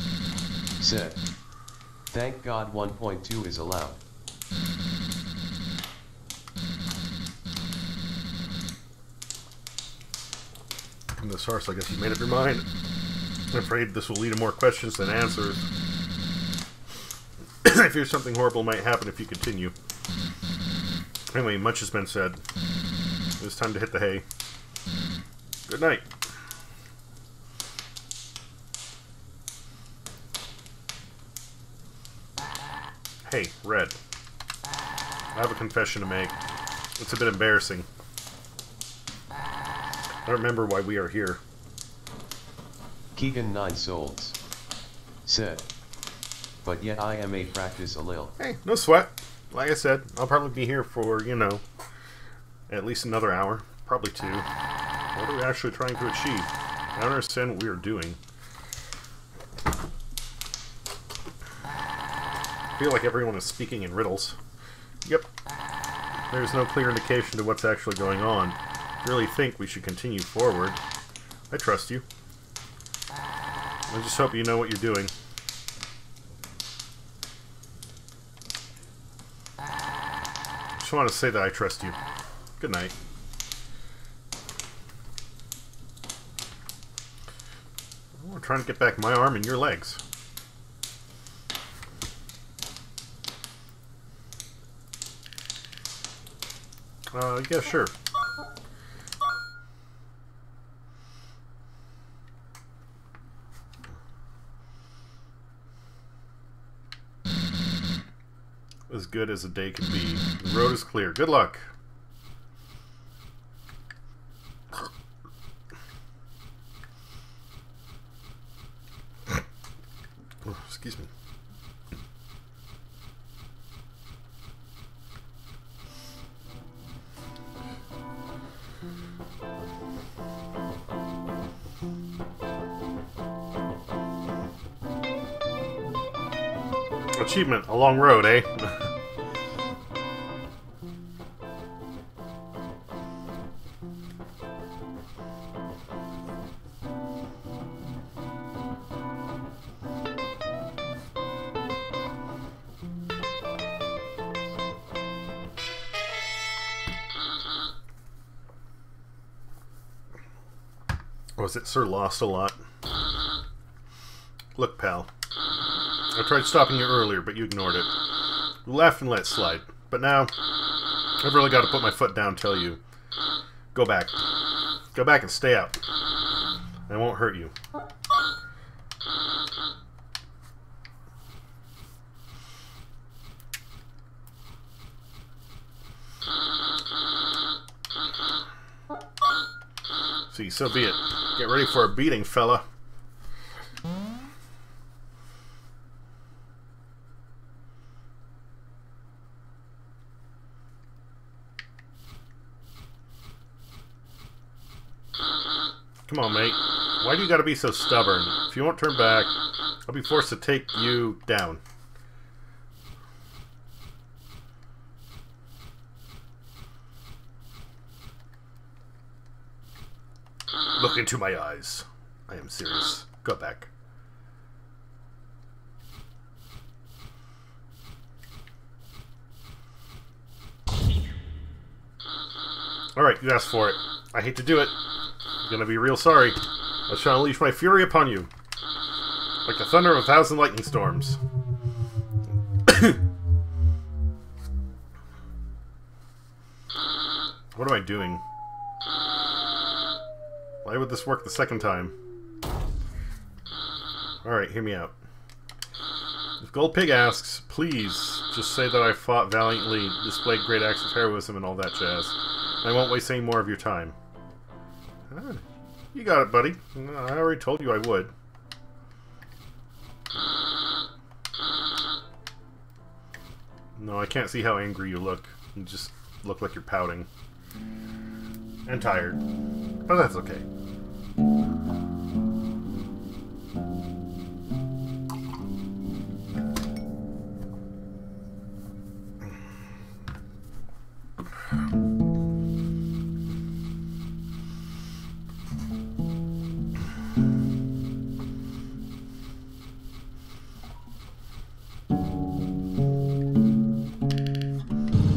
Said. Thank God 1.2 is allowed. From the source, I guess you made up your mind. I'm afraid this will lead to more questions than answers. I fear something horrible might happen if you continue. Anyway, much has been said. It's time to hit the hay. Good night. Hey, Red. I have a confession to make. It's a bit embarrassing. I don't remember why we are here. Keegan 9 souls. Said. But yet I am a practice a lil. Hey, no sweat. Like I said, I'll probably be here for, you know, at least another hour. Probably 2. What are we actually trying to achieve? I don't understand what we are doing. I feel like everyone is speaking in riddles. Yep. There's no clear indication to what's actually going on. I really think we should continue forward. I trust you. I just hope you know what you're doing. I just want to say that I trust you. Good night. We're trying to get back my arm and your legs. Yeah, sure. As good as a day could be. The road is clear. Good luck. Oh, excuse me. Achievement, a long road, eh? Was it Sir Lost a lot? Look, pal. I tried stopping you earlier, but you ignored it. You laughed and let it slide. But now, I've really got to put my foot down and tell you. Go back. Go back and stay out. I won't hurt you. See, so be it. Get ready for a beating, fella. Come on, mate. Why do you gotta be so stubborn? If you won't turn back, I'll be forced to take you down. Look into my eyes. I am serious. Go back. Alright, you asked for it. I hate to do it. I'm gonna be real sorry. I shall unleash my fury upon you. Like the thunder of 1,000 lightning storms. What am I doing? Why would this work the second time? Alright, hear me out. If Gold Pig asks, please just say that I fought valiantly, displayed great acts of heroism and all that jazz. I won't waste any more of your time. Ah, you got it, buddy. I already told you I would. No, I can't see how angry you look. You just look like you're pouting. And tired. But that's okay.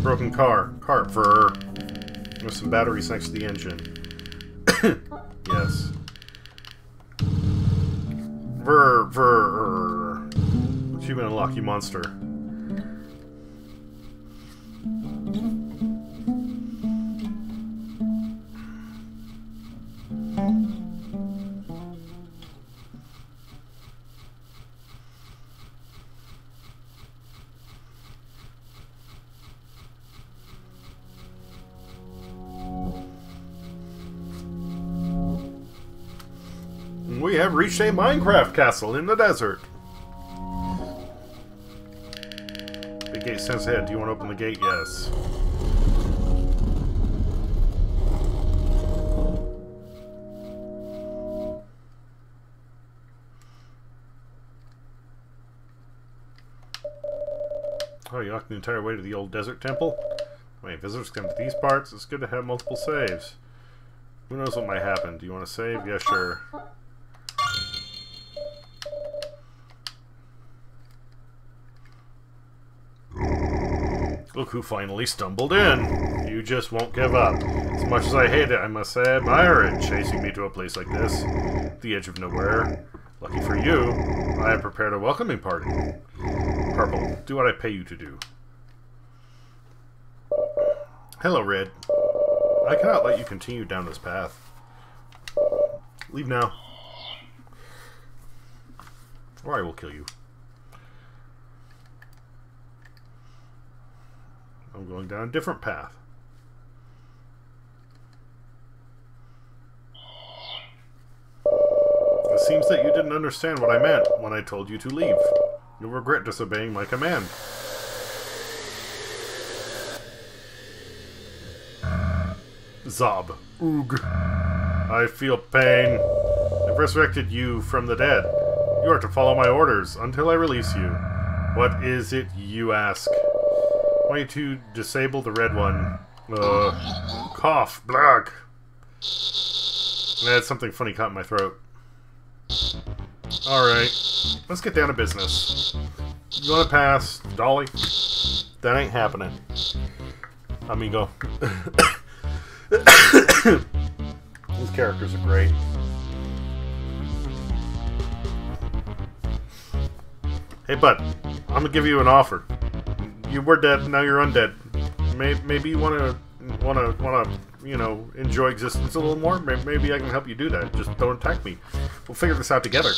Broken car. Car for... There's some batteries next to the engine. Yes. Achievement unlocked, you monster. We have reached a Minecraft castle in the desert. Big gate stands ahead. Do you want to open the gate? Yes. Oh, you walked the entire way to the old desert temple? Wait, visitors come to these parts. It's good to have multiple saves. Who knows what might happen? Do you want to save? Yeah, sure. Look who finally stumbled in. You just won't give up. As much as I hate it, I must say I admire it, chasing me to a place like this. The edge of nowhere. Lucky for you, I have prepared a welcoming party. Purple, do what I pay you to do. Hello, Red. I cannot let you continue down this path. Leave now. Or I will kill you. I'm going down a different path. It seems that you didn't understand what I meant when I told you to leave. You'll regret disobeying my command. Zob. Oog. I feel pain. I've resurrected you from the dead. You are to follow my orders until I release you. What is it you ask? I want you to disable the red one. Cough. Blag. I had something funny caught in my throat. Alright. Let's get down to business. You want to pass, Dolly? That ain't happening. Amigo. These characters are great. Hey, bud. I'm gonna give you an offer. You were dead, now you're undead. Maybe you wanna, you know, enjoy existence a little more. Maybe I can help you do that. Just don't attack me. We'll figure this out together.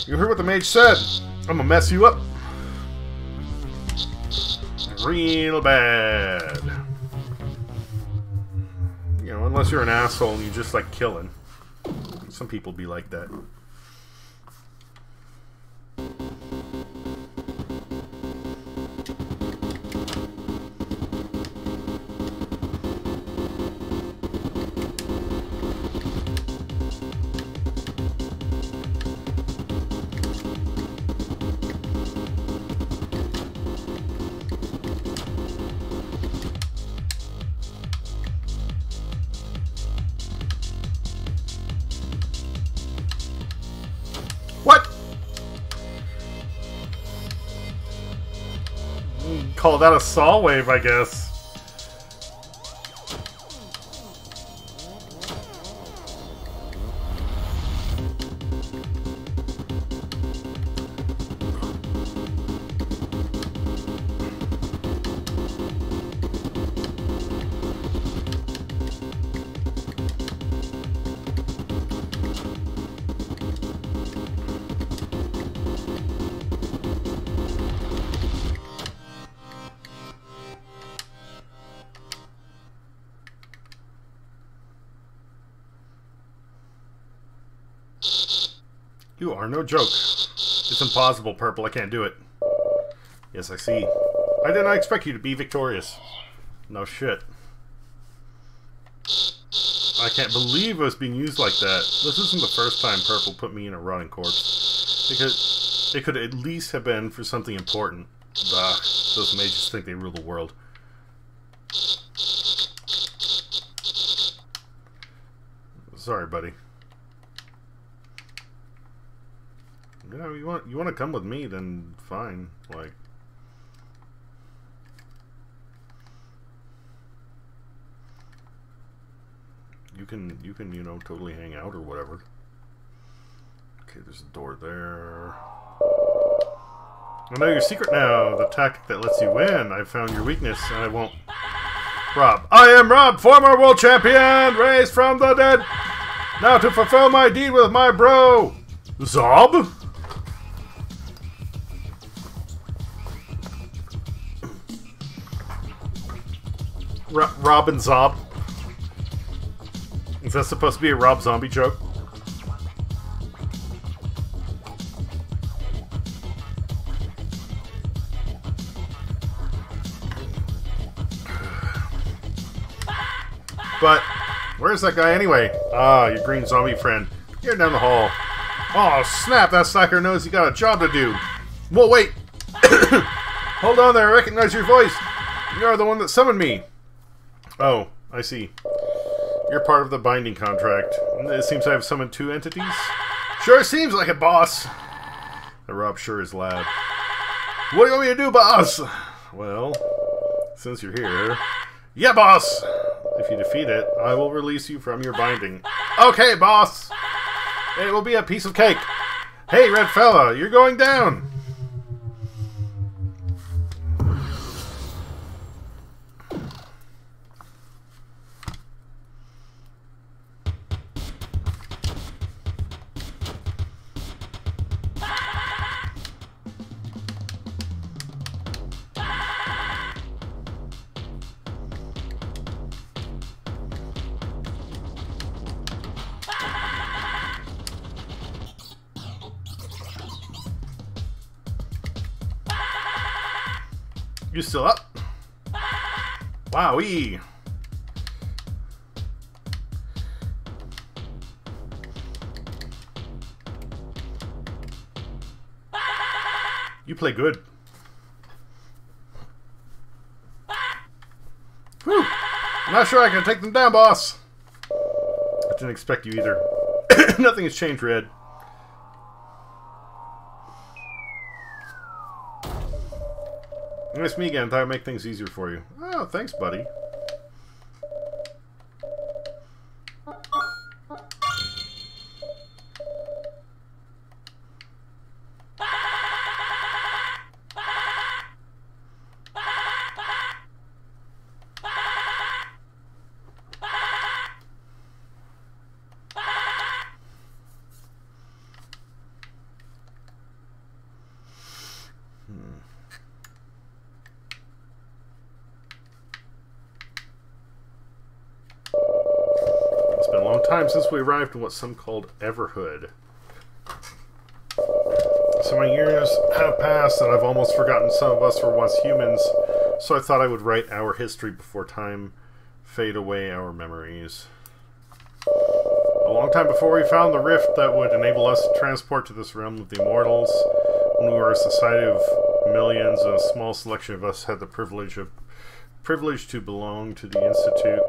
You heard what the mage said. I'm gonna mess you up. Real bad. You know, unless you're an asshole and you just like killing. Some people be like that. What? Call that a saw wave, I guess. You are no joke. It's impossible, Purple. I can't do it. Yes, I see. I did not expect you to be victorious. No shit. I can't believe I was being used like that. This isn't the first time Purple put me in a rotting corpse. It could at least have been for something important. Bah, those mages think they rule the world. Sorry, buddy. You know, you want to come with me, then fine. Like, you can you know, totally hang out or whatever. Okay, there's a door there. I know your secret now. The tactic that lets you win. I found your weakness, and I won't. Rob. I am Rob, former world champion, raised from the dead. Now to fulfill my deed with my bro, Zob. Rob and Zob. Is that supposed to be a Rob Zombie joke? But where's that guy anyway? Ah, your green zombie friend. You're down the hall. Oh, snap! That slacker knows he got a job to do. Whoa, wait! Hold on there, I recognize your voice. You're the one that summoned me. Oh, I see. You're part of the binding contract. It seems I have summoned two entities. Sure seems like it, boss. The Rob sure is loud. What do you want me to do, boss? Well, since you're here... Yeah, boss! If you defeat it, I will release you from your binding. Okay, boss! It will be a piece of cake. Hey, red fella, you're going down! You still up? Wowee! You play good. Whew. I'm not sure I can take them down, boss. I didn't expect you either. Nothing has changed, Red. It's me again. Thought I'd make things easier for you. Oh, thanks, buddy. It's been a long time since we arrived in what some called Everhood. So many years have passed that I've almost forgotten some of us were once humans, so I thought I would write our history before time fade away our memories. A long time before we found the rift that would enable us to transport to this realm of the immortals, when we were a society of millions and a small selection of us had the privilege to belong to the Institute.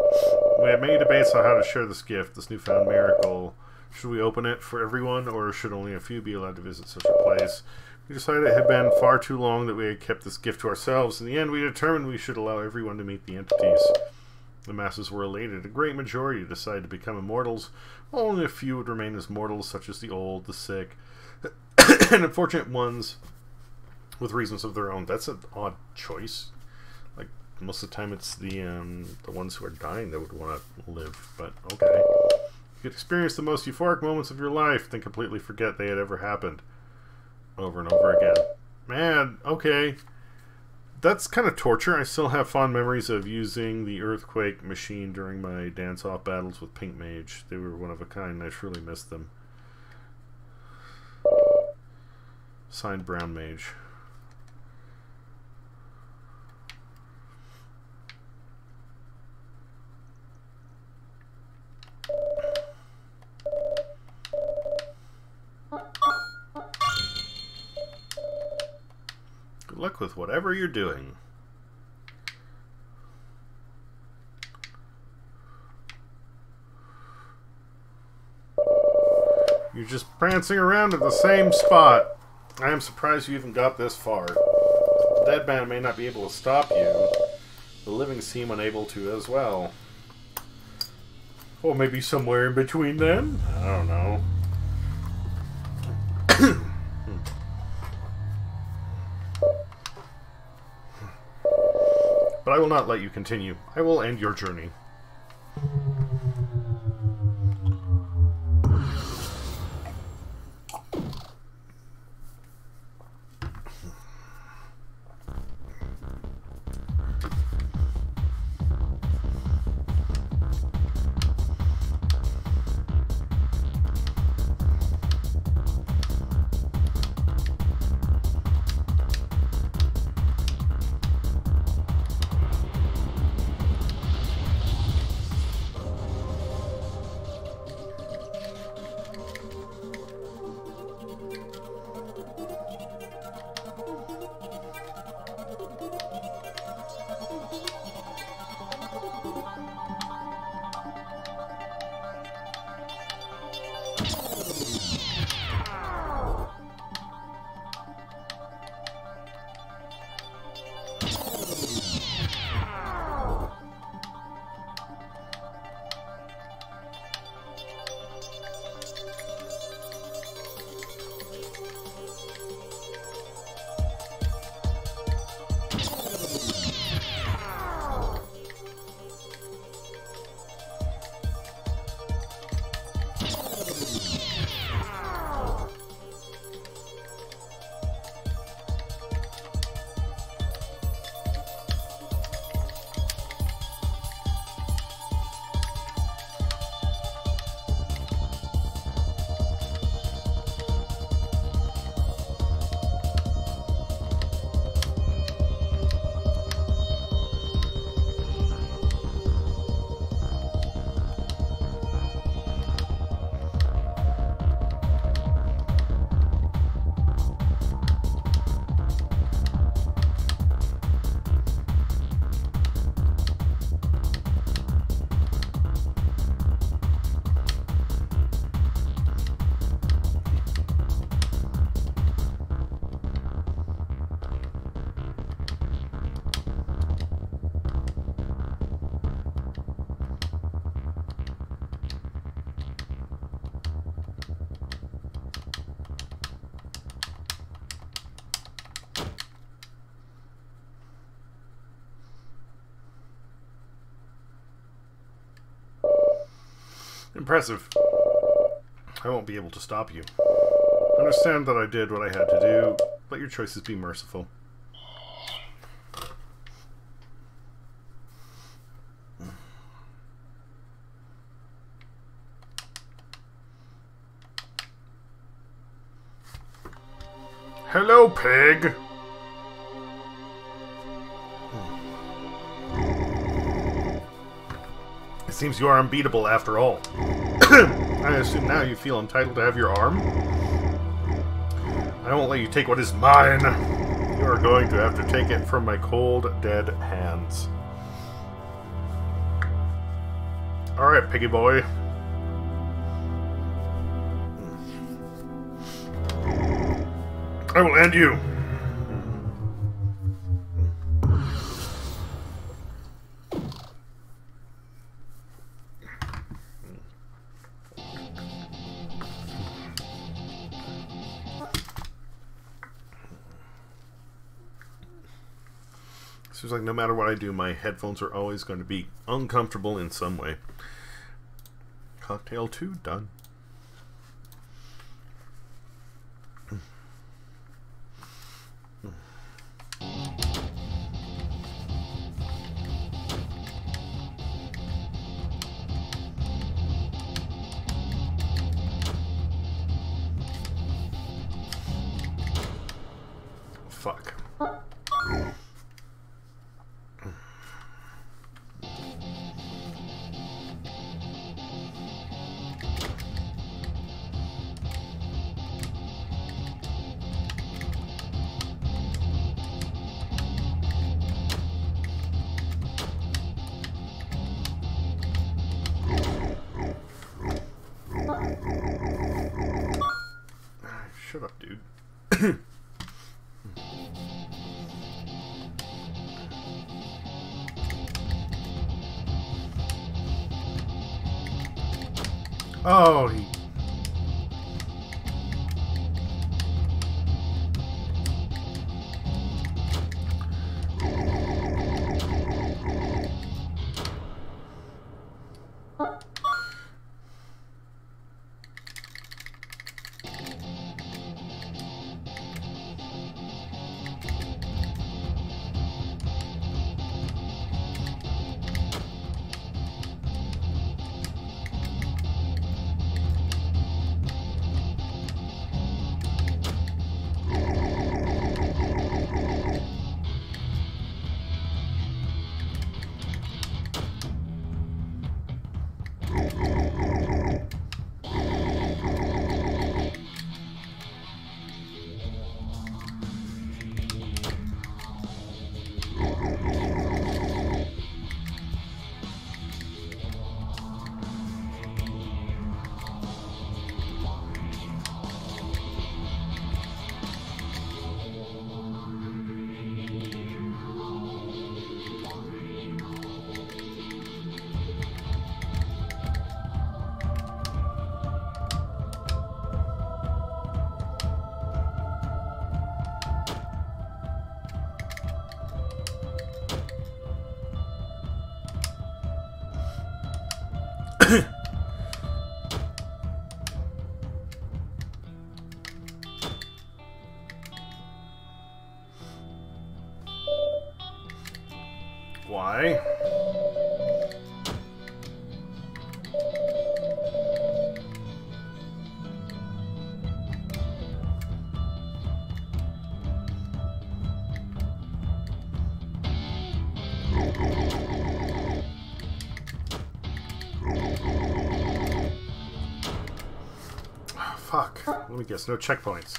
We had many debates on how to share this gift, this newfound miracle. Should we open it for everyone, or should only a few be allowed to visit such a place? We decided it had been far too long that we had kept this gift to ourselves. In the end, we determined we should allow everyone to meet the entities. The masses were elated. A great majority decided to become immortals. Only a few would remain as mortals, such as the old, the sick, and unfortunate ones with reasons of their own. That's an odd choice. Like, most of the time it's the ones who are dying that would want to live, but okay. You could experience the most euphoric moments of your life, then completely forget they had ever happened. Over and over again. Man, okay. That's kind of torture. I still have fond memories of using the earthquake machine during my dance-off battles with Pink Mage. They were one of a kind, and I truly missed them. Signed, Brown Mage. Good luck with whatever you're doing. You're just prancing around at the same spot. I am surprised you even got this far. The dead man may not be able to stop you. The living seem unable to as well. Or maybe somewhere in between them? I don't know. But I will not let you continue. I will end your journey. Impressive. I won't be able to stop you. Understand that I did what I had to do. Let your choices be merciful. Hello, pig! It seems you are unbeatable after all. I assume now you feel entitled to have your arm? I won't let you take what is mine. You are going to have to take it from my cold, dead hands. Alright, piggy boy. I will end you. Seems like no matter what I do, my headphones are always going to be uncomfortable in some way. Cocktail 2 done. Fuck. Shut up, dude. Oh, he... Why? Oh, fuck. Let me guess. No checkpoints.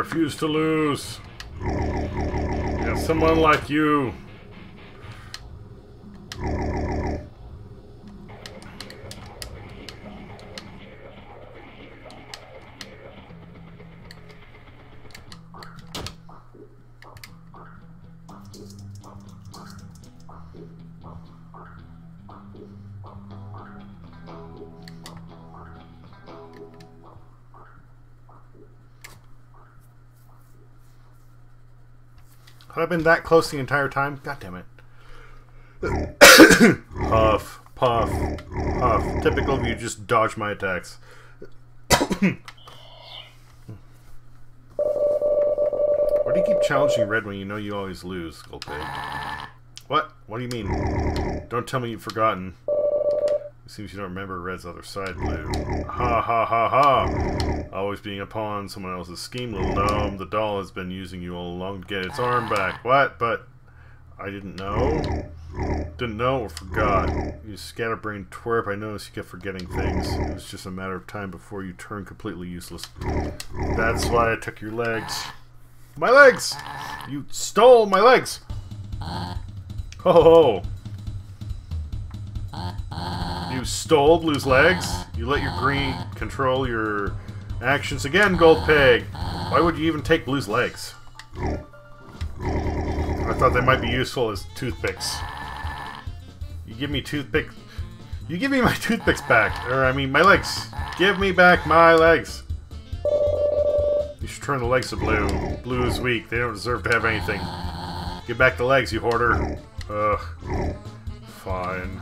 refuse to lose. Yeah, someone like you. Have I been that close the entire time? God damn it. Puff, puff, puff. Typical of you, just dodge my attacks. Why do you keep challenging Red when you know you always lose, Goldpig? What? What do you mean? Don't tell me you've forgotten. It seems you don't remember Red's other side, Blue. Ha ha ha ha! Always being a pawn, someone else's scheme, little gnome. The doll has been using you all along to get its arm back. What? But I didn't know? Didn't know or forgot. You scatterbrained twerp, I noticed you kept forgetting things. It was just a matter of time before you turned completely useless. That's why I took your legs. My legs! You stole my legs! Ho ho ho! You stole Blue's legs? You let your greed control your actions again, Goldpig! Why would you even take Blue's legs? I thought they might be useful as toothpicks. You give me toothpicks. You give me my toothpicks back. Or, I mean, my legs. Give me back my legs. You should turn the legs to Blue. Blue is weak. They don't deserve to have anything. Give back the legs, you hoarder. Ugh. Fine.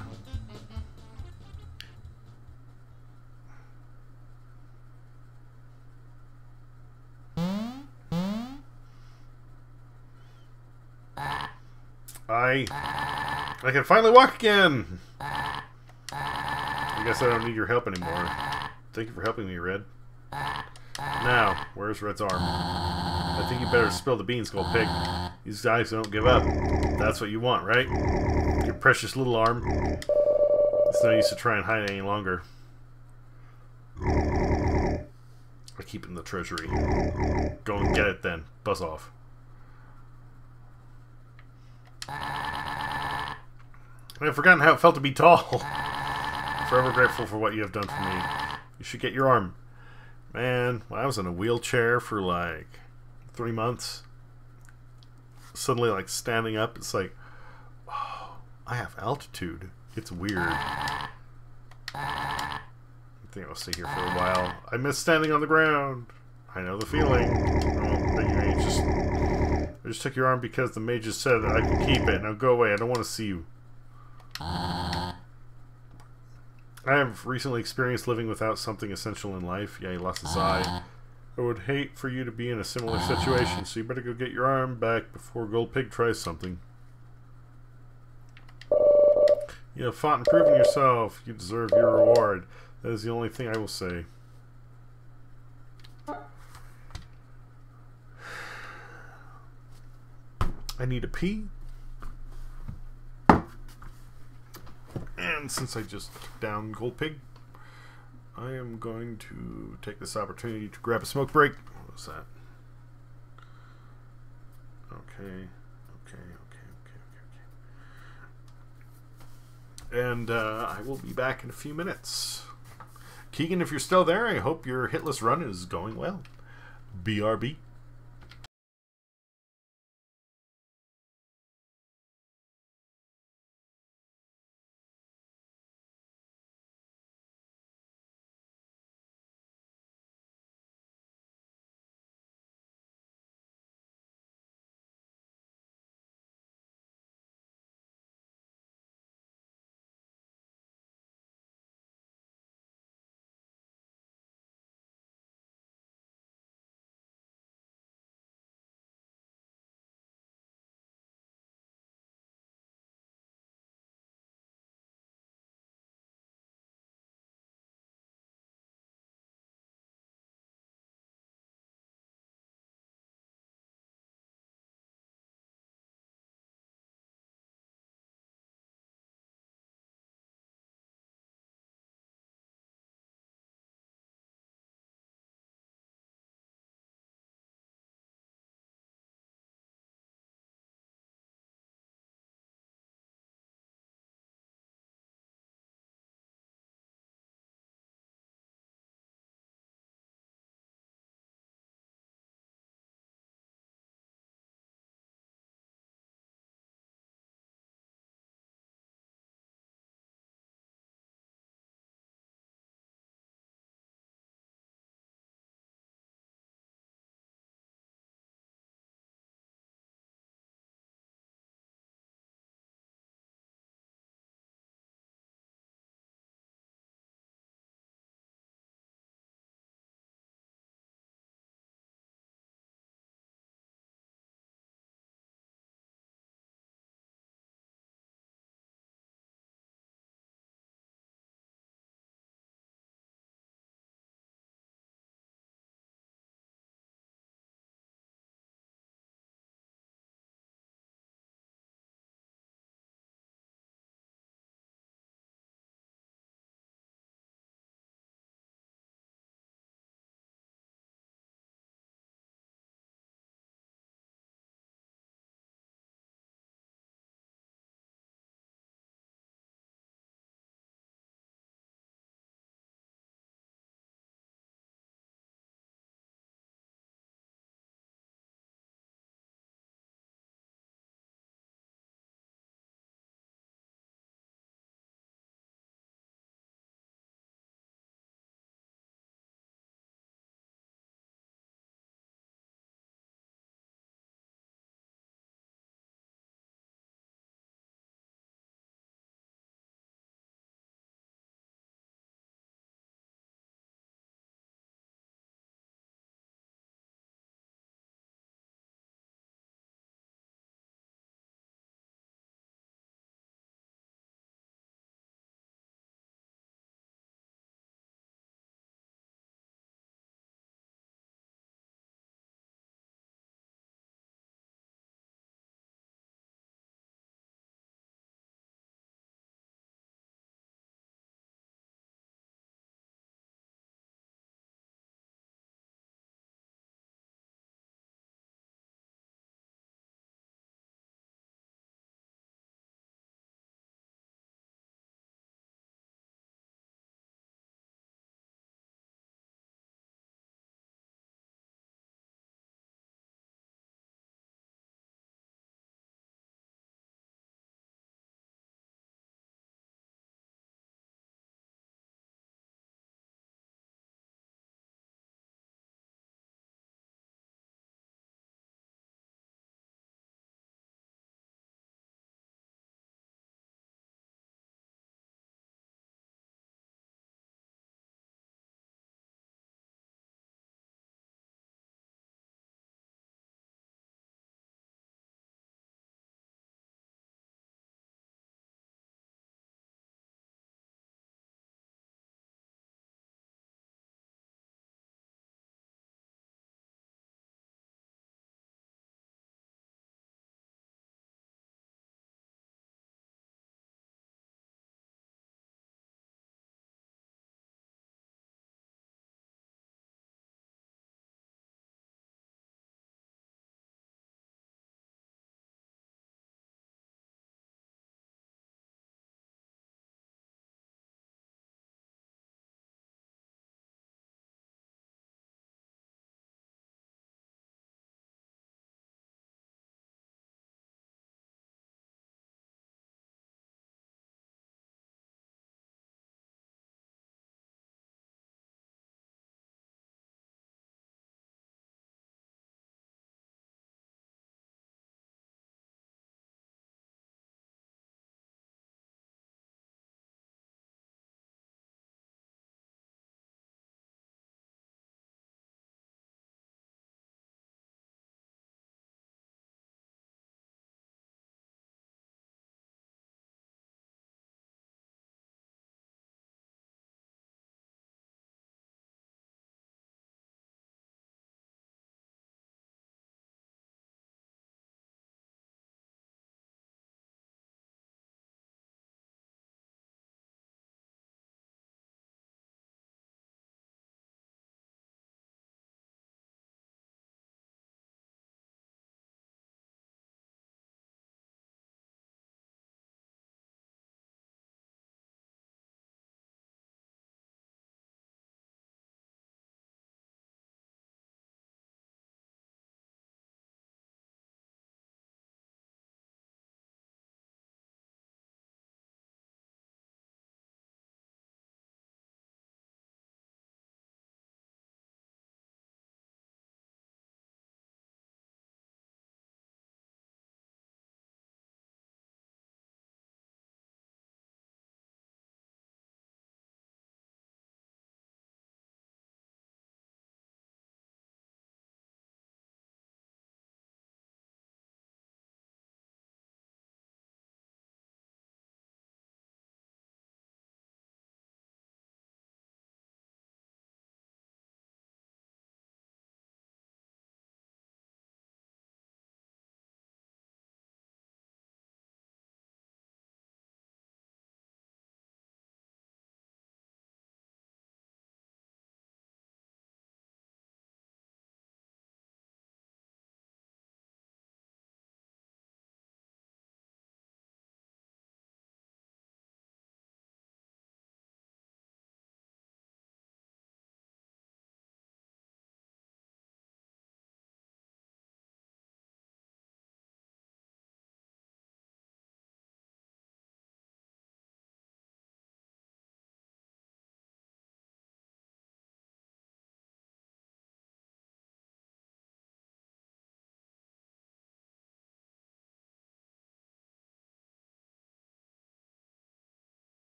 I can finally walk again! I guess I don't need your help anymore. Thank you for helping me, Red. Now, where's Red's arm? I think you better spill the beans, Goldpig. These guys don't give up. That's what you want, right? Your precious little arm. It's no use to try and hide it any longer. I keep it in the treasury. Go and get it then. Buzz off. I've forgotten how it felt to be tall. I'm forever grateful for what you have done for me. You should get your arm. Man, when I was in a wheelchair for like 3 months, suddenly like standing up, it's like, oh, I have altitude. It's weird. I think I'll stay here for a while. I miss standing on the ground. I know the feeling. Oh, but you ain't I just took your arm because the mages said that I could keep it. Now go away. I don't want to see you. I have recently experienced living without something essential in life. Yeah, he lost his eye. I would hate for you to be in a similar situation, so you better go get your arm back before Goldpig tries something. You have fought and proven yourself. You deserve your reward. That is the only thing I will say. I need a pee. And since I just took down Goldpig, I am going to take this opportunity to grab a smoke break. What was that? Okay. And I will be back in a few minutes. Keegan, if you're still there, I hope your hitless run is going well. BRB.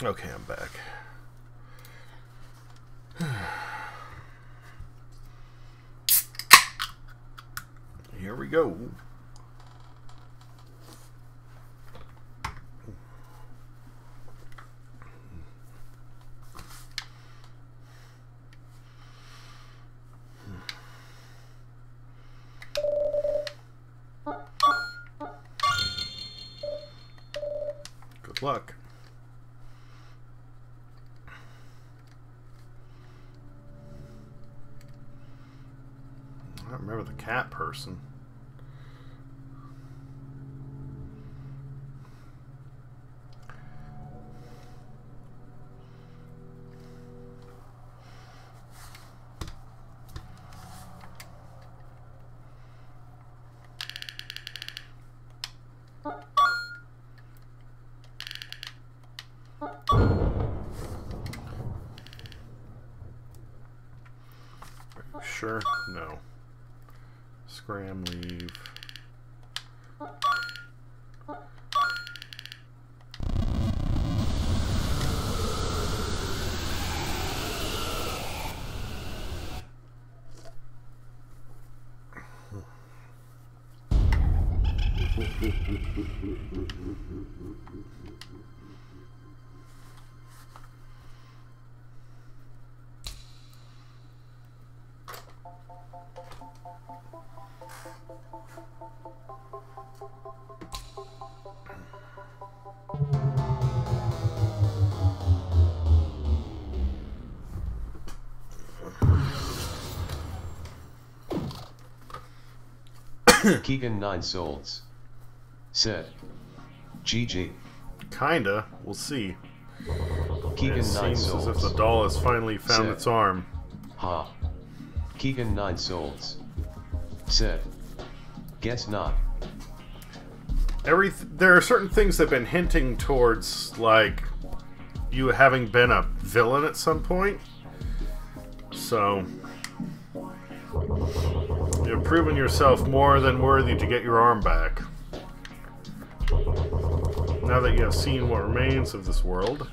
Okay, I'm back. Here we go. Good luck. I don't remember the cat person. Sure? No. Scram, leave. Keegan 9 souls. Said. GG. Kinda. We'll see. Keegan 9 seems souls. as if the doll has finally found Said. its arm. Ha. Keegan 9 souls. Said. Guess not. There are certain things that have been hinting towards, like, you having been a villain at some point. So, you've proven yourself more than worthy to get your arm back. Now that you have seen what remains of this world,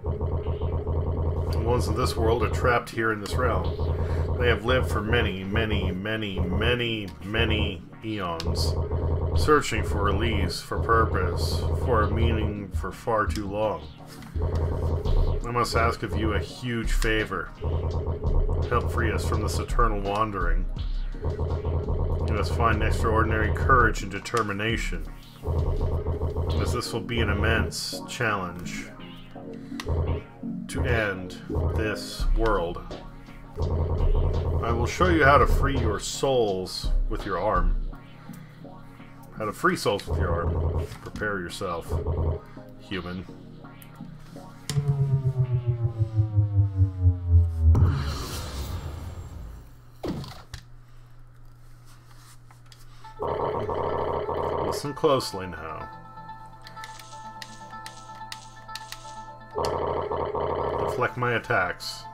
the ones in this world are trapped here in this realm. They have lived for many, many, many, many, many eons, searching for release, for purpose, for a meaning for far too long. I must ask of you a huge favor. Help free us from this eternal wandering. You must find extraordinary courage and determination, as this will be an immense challenge to end this world. I will show you how to free your souls with your arm. How to free souls with your arm. Prepare yourself, human. Listen closely now. Deflect my attacks.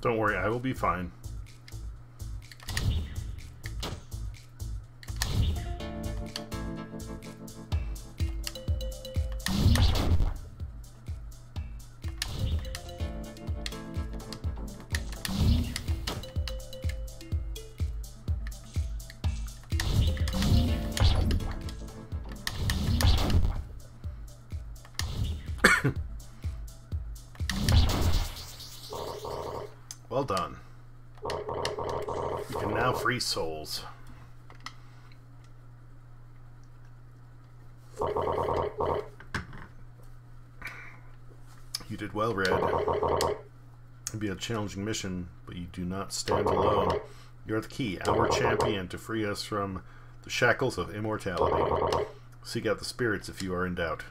Don't worry, I will be fine. Well done. You can now free souls. You did well, Red. It'd be a challenging mission, but you do not stand alone. You're the key, our champion, to free us from the shackles of immortality. Seek out the spirits if you are in doubt.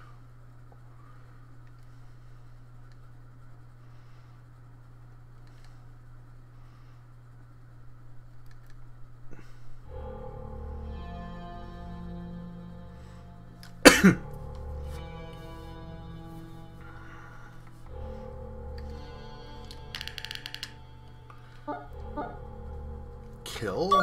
Kill?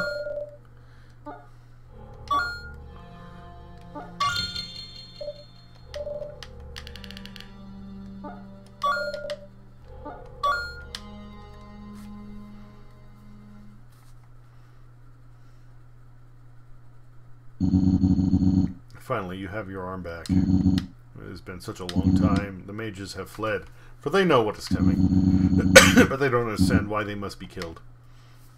Finally, you have your arm back. It has been such a long time. The mages have fled, for they know what is coming. But they don't understand why they must be killed.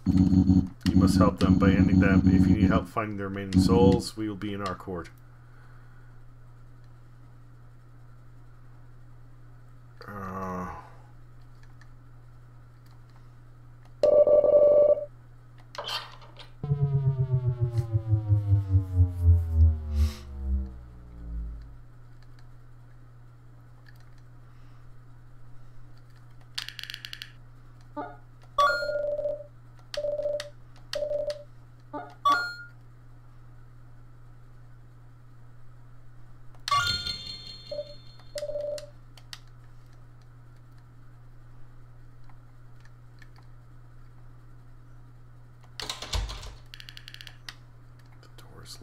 You must help them by ending them. If you need help finding the remaining souls, we will be in our court.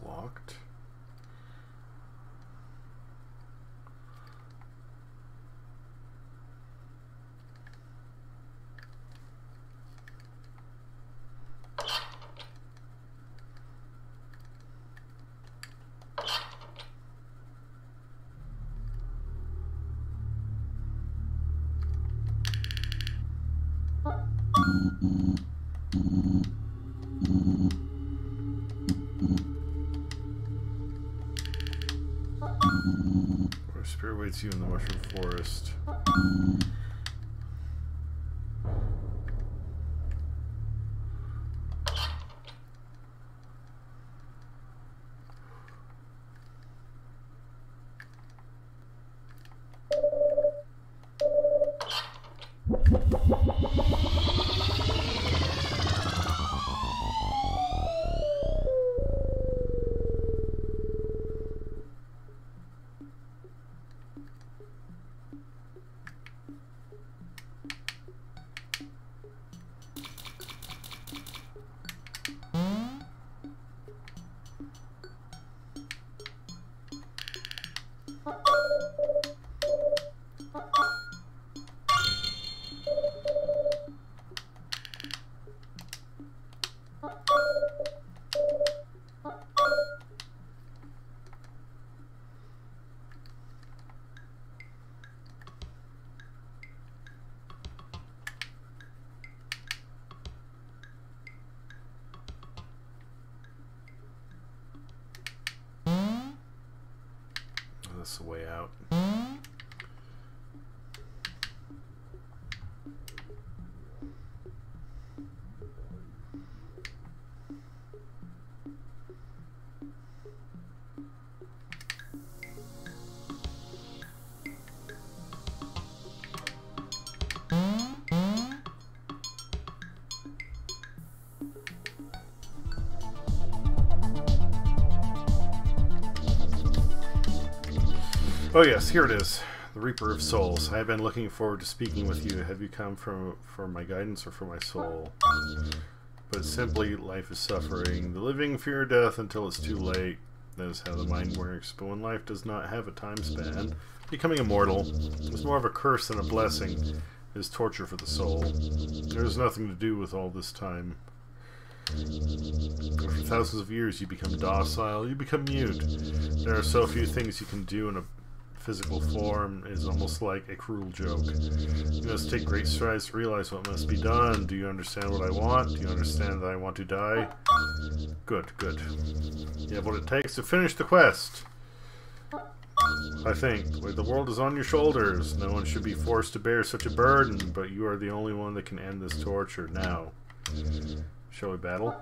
Locked. Our spirit waits you in the mushroom forest. That's the way out. Oh yes, here it is. The Reaper of Souls. I have been looking forward to speaking with you. Have you come for my guidance or for my soul? But simply, life is suffering. The living fear death until it's too late. That is how the mind works. But when life does not have a time span, becoming immortal is more of a curse than a blessing. It is torture for the soul. There is nothing to do with all this time. For thousands of years you become docile, you become mute. There are so few things you can do in a physical form is almost like a cruel joke. You must take great strides to realize what must be done. Do you understand what I want? Do you understand that I want to die? Good, good. You have what it takes to finish the quest. I think. Like, the world is on your shoulders. No one should be forced to bear such a burden, but you are the only one that can end this torture. Now, shall we battle?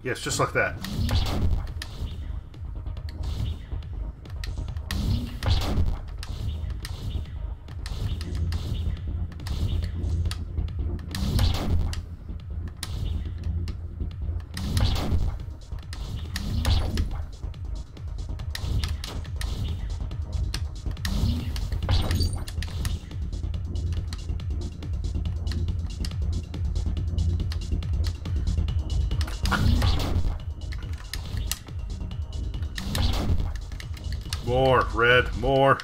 Yes, just like that. More, red, more.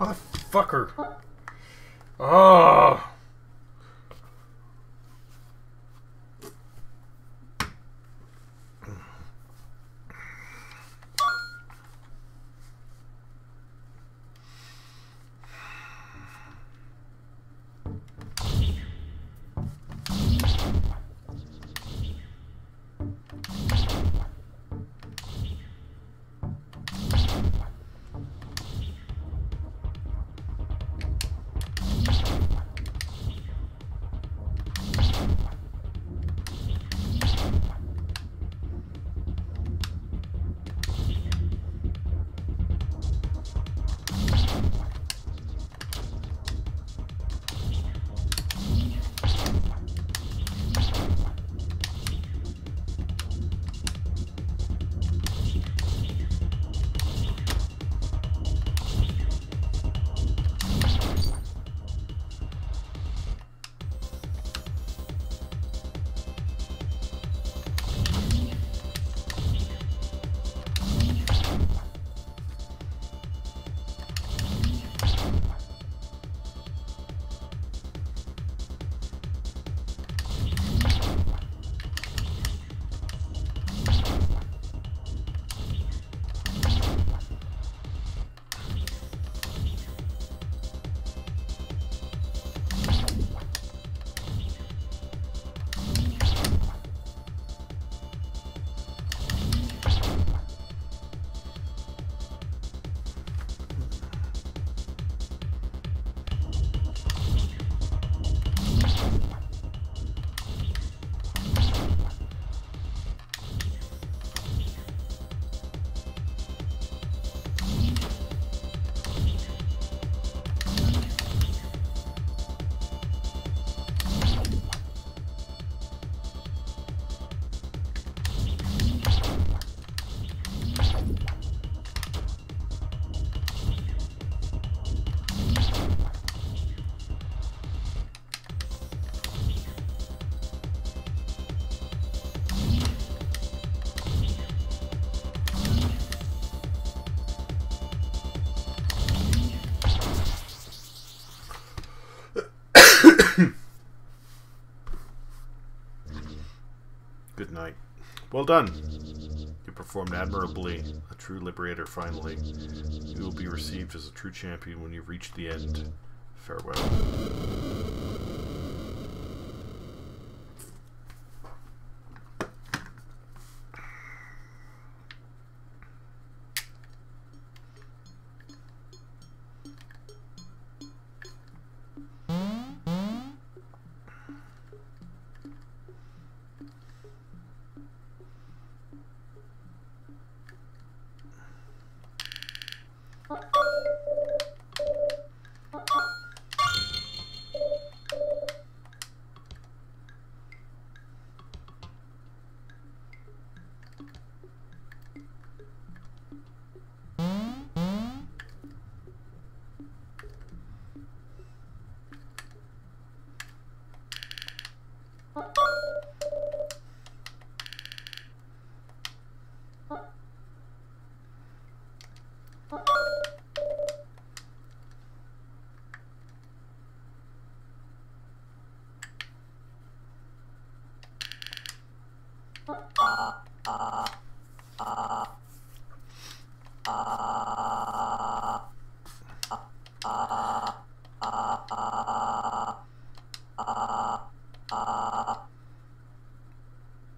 Motherfucker. Oh. Good night. Well done. You performed admirably. A true liberator, finally. You will be received as a true champion when you reach the end. Farewell.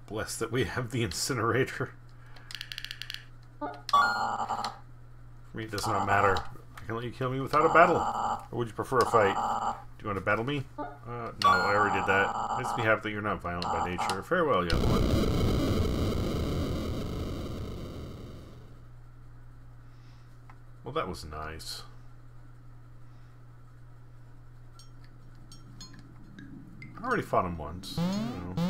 Blessed that we have the incinerator. For me, it does not matter. I can let you kill me without a battle. Or would you prefer a fight? Do you want to battle me? No, I already did that. Makes me happy that you're not violent by nature. Farewell, young one. Well, that was nice. I already fought him once. I don't know.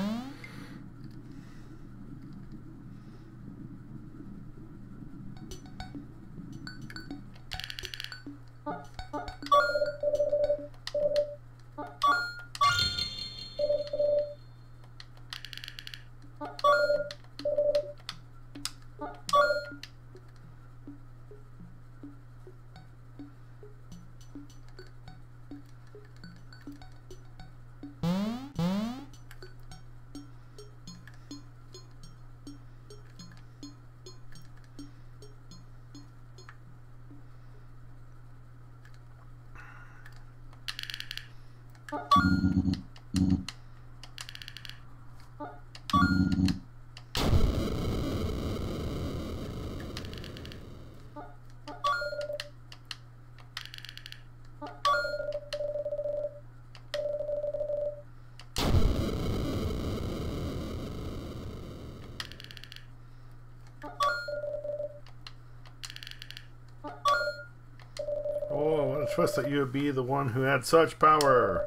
Oh, I trust that you would be the one who had such power.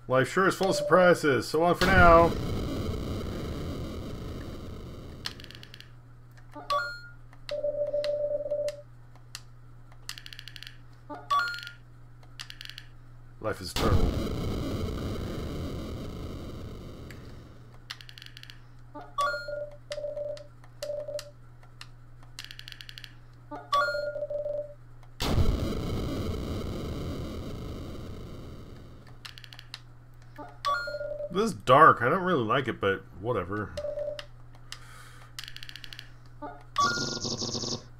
Life sure is full of surprises. So long for now. Life is eternal. This is dark. I don't really like it, but whatever. It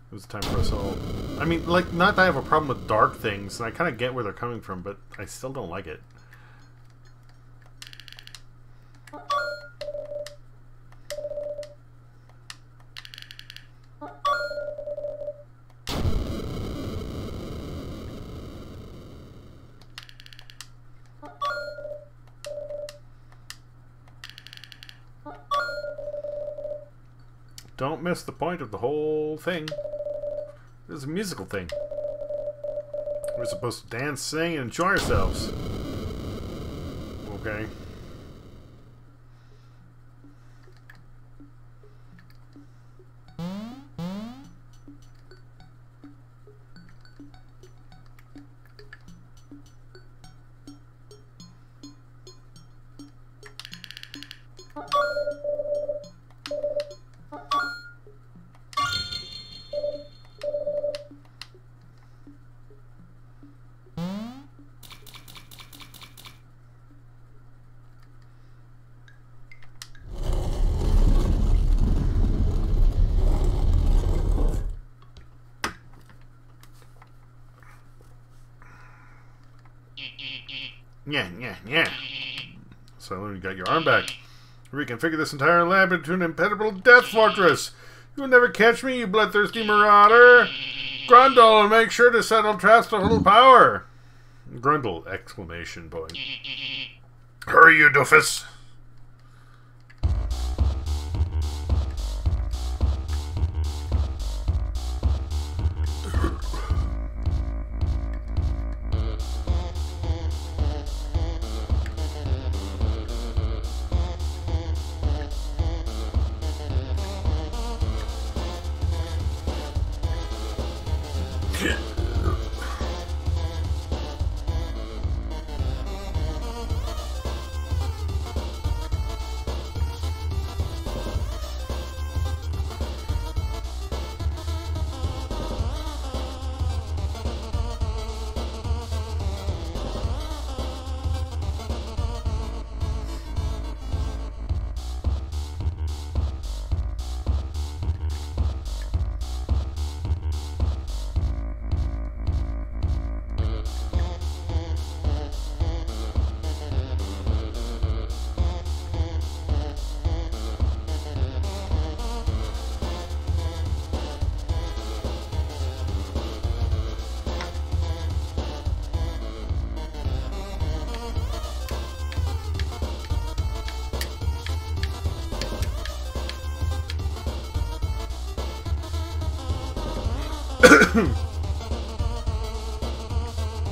was time for us all. I mean, like, not that I have a problem with dark things, and I kind of get where they're coming from, but I still don't like it. Don't miss the point of the whole thing. This is a musical thing. We're supposed to dance, sing, and enjoy ourselves. Okay. Yeah. So you got your arm back. Reconfigure this entire lab into an impenetrable death fortress. You'll never catch me, you bloodthirsty marauder. Grundle, and make sure to settle traps to hold power. Grundle! Exclamation point. Hurry, you doofus!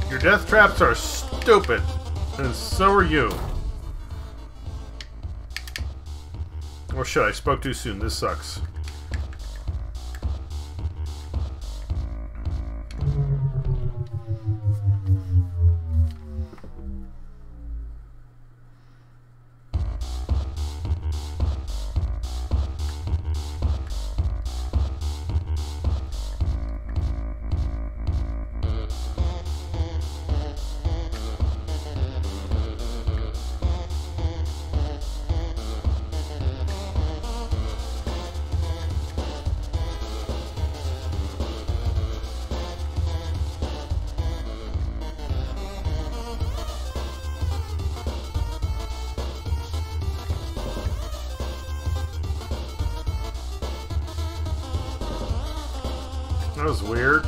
Your death traps are stupid, and so are you. Oh shit, I spoke too soon. This sucks. That was weird.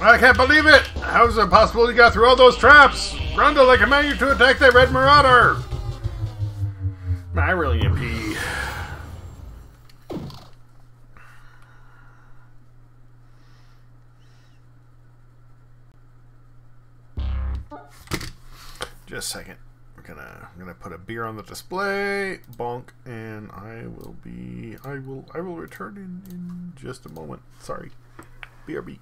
I can't believe it! How is it possible you got through all those traps? Grundle, I command you to attack that red marauder! I really am pee. Just a second. I'm gonna put a beer on the display. Bonk, and I will return in just a moment. Sorry. BRB.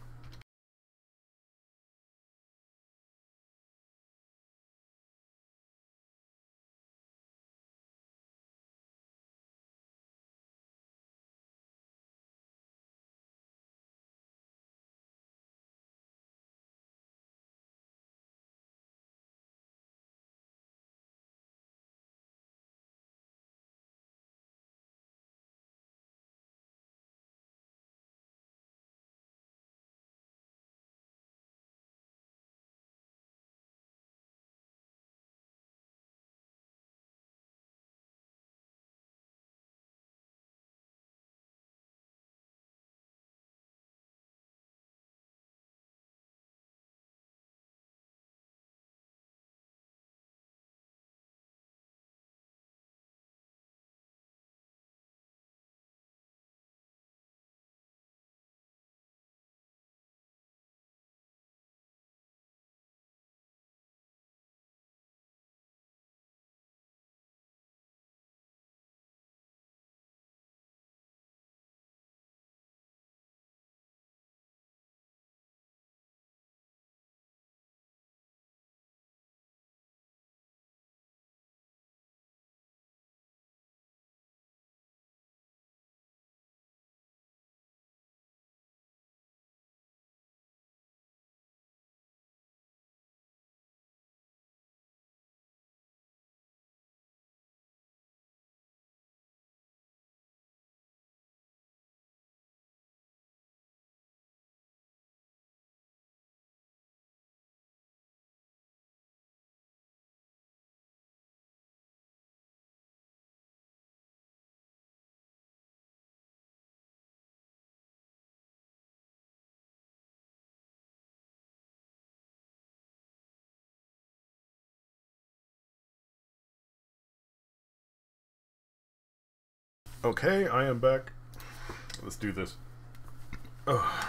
Okay, I am back. Let's do this. Ugh.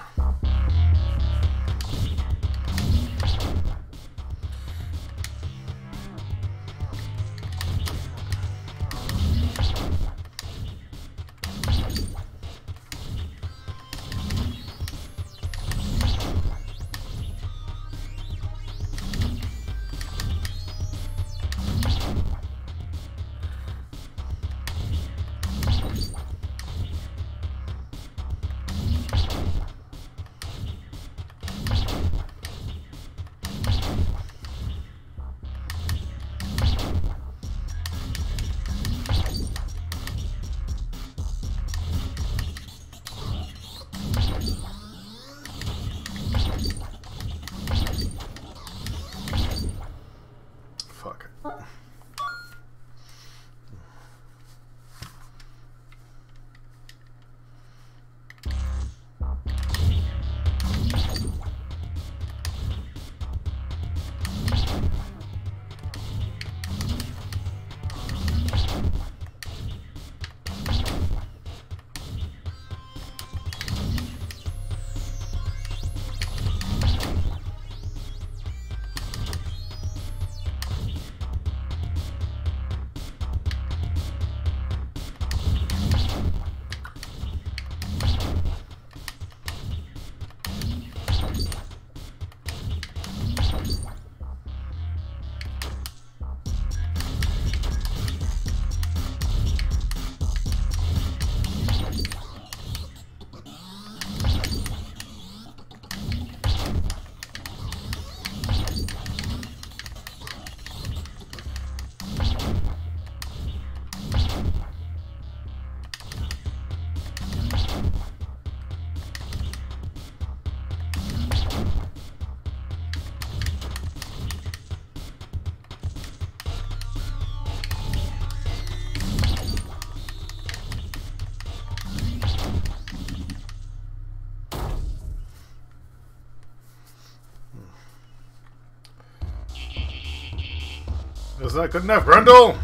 That's not good enough, Grundle!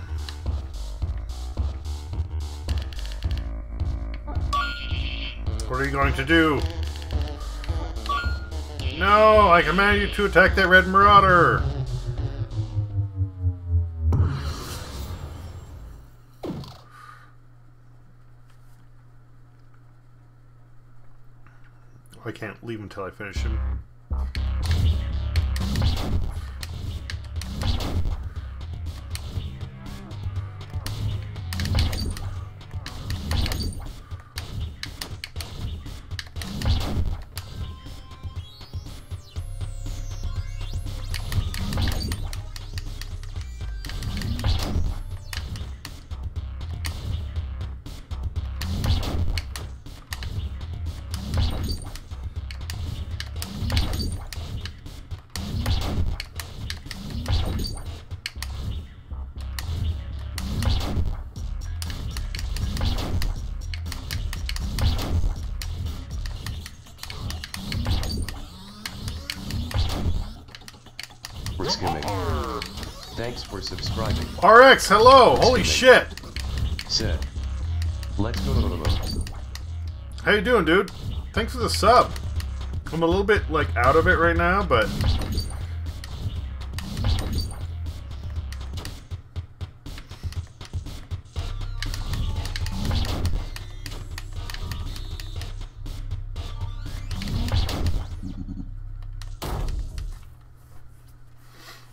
What are you going to do? No! I command you to attack that red marauder! I can't leave until I finish him. Skimming. Thanks for subscribing. RX, hello! Holy shit! Sid. Let's go. How you doing, dude? Thanks for the sub. I'm a little bit, like, out of it right now, but...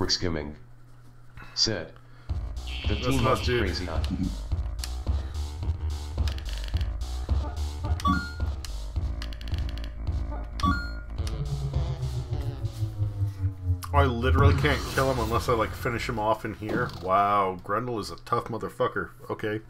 Skimming. Said. 15 months crazy hot. I literally can't kill him unless I, like, finish him off in here. Wow, Grundle is a tough motherfucker. Okay.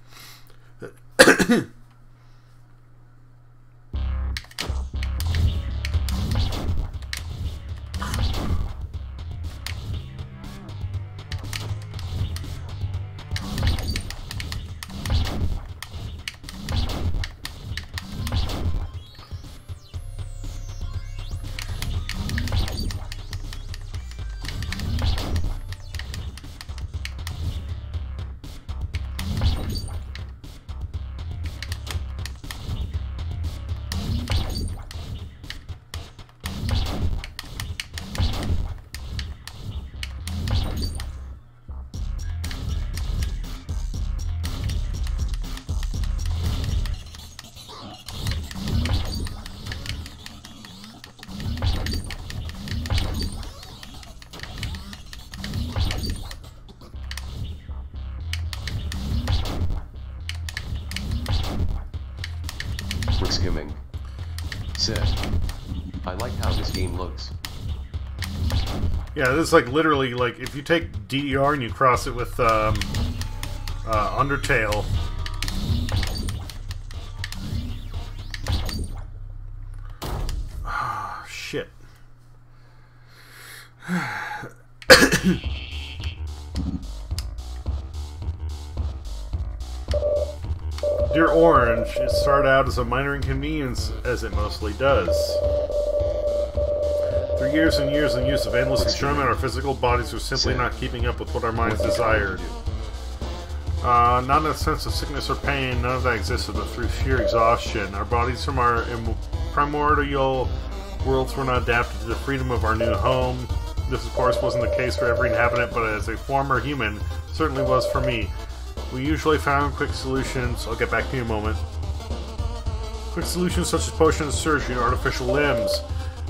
Skimming. Said. I like how this game looks. Yeah, this is like literally like if you take DDR and you cross it with Undertale. Ah, shit. Dear Orange, it started out as a minor inconvenience, as it mostly does. Through years and years and use of endless enjoyment, our physical bodies are simply not keeping up with what our minds desired. Not in a sense of sickness or pain, none of that existed, but through sheer exhaustion. Our bodies from our primordial worlds were not adapted to the freedom of our new home. This, of course, wasn't the case for every inhabitant, but as a former human, certainly was for me. We usually found quick solutions. I'll get back to you in a moment. Quick solutions such as potions, surgery, and artificial limbs.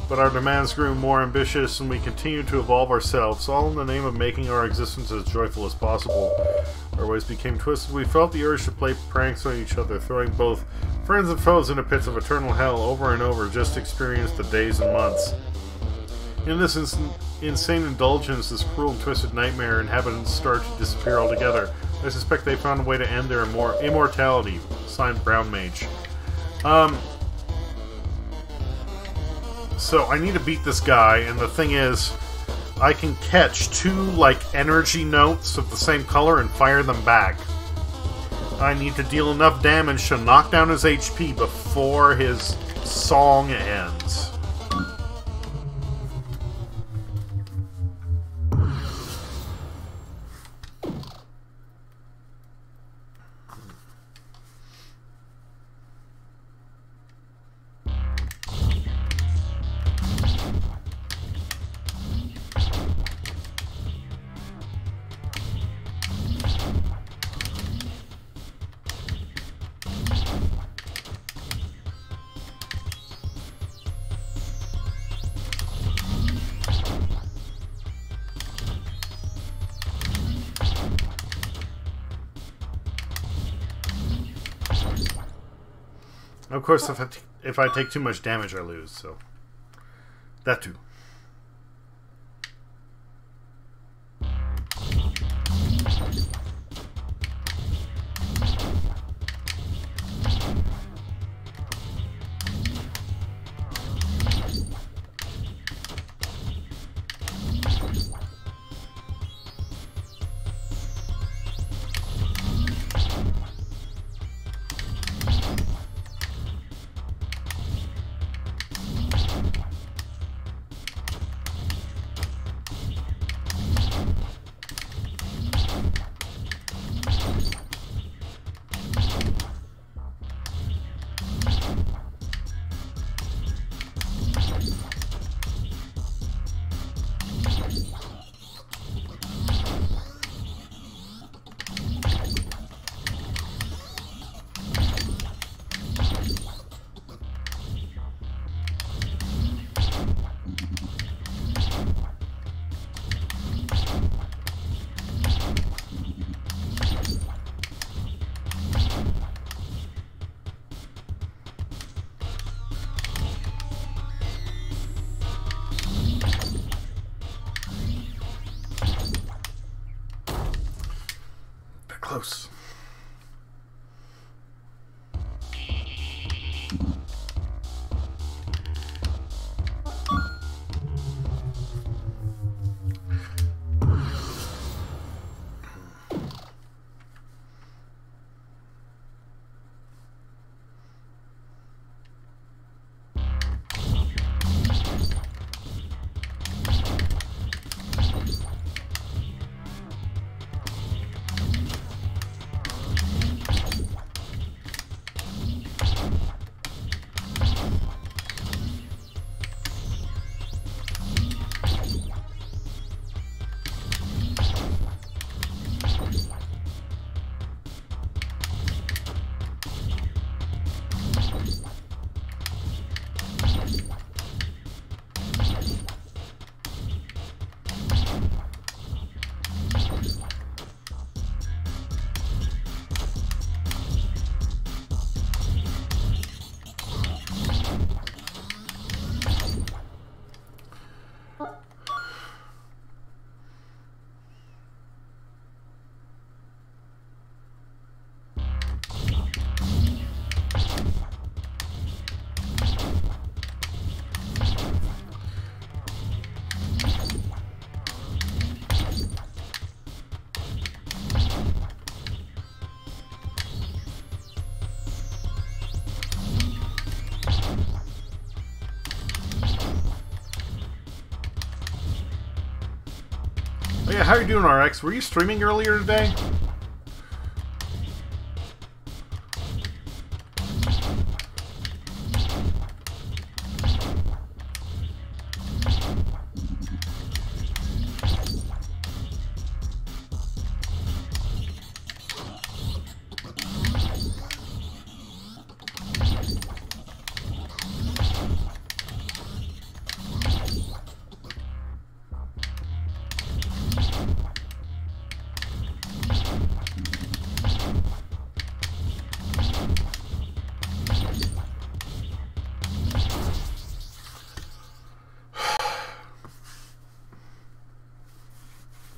But our demands grew more ambitious, and we continued to evolve ourselves, all in the name of making our existence as joyful as possible. Our ways became twisted. We felt the urge to play pranks on each other, throwing both friends and foes into pits of eternal hell over and over, just to experience the days and months. In this insane indulgence, this cruel and twisted nightmare, inhabitants started to disappear altogether. I suspect they found a way to end their immortality. Signed, Brown Mage. So I need to beat this guy, and the thing is, I can catch two, like, energy notes of the same color and fire them back. I need to deal enough damage to knock down his HP before his song ends. Of course, if I take too much damage, I lose. So that too. Close. Oh yeah, how are you doing, RX? Were you streaming earlier today?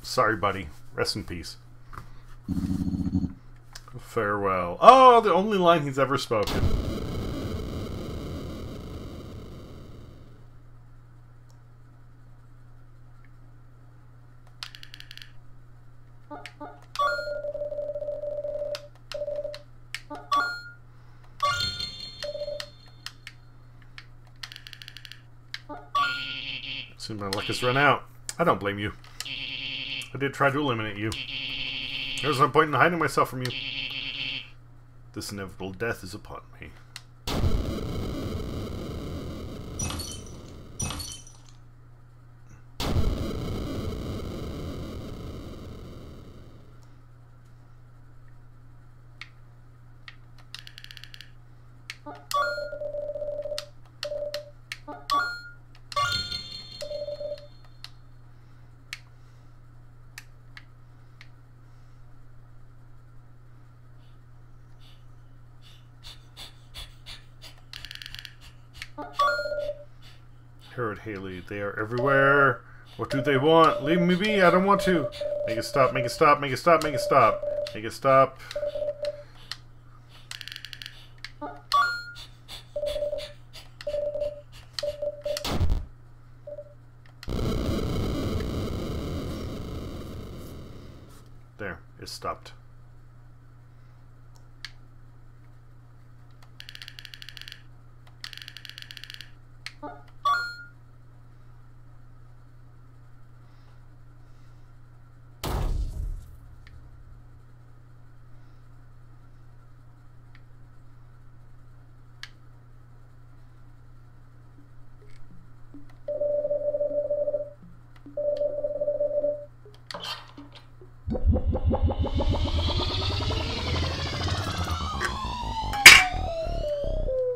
Sorry, buddy. Rest in peace. Farewell. Oh, the only line he's ever spoken. Soon my luck has run out. I don't blame you. I did try to eliminate you. There's no point in hiding myself from you. This inevitable death is upon me. Heard Haley. They are everywhere. What do they want? Leave me be. I don't want to. Make it stop. Make it stop. Make it stop. Make it stop. Make it stop. There. It stopped.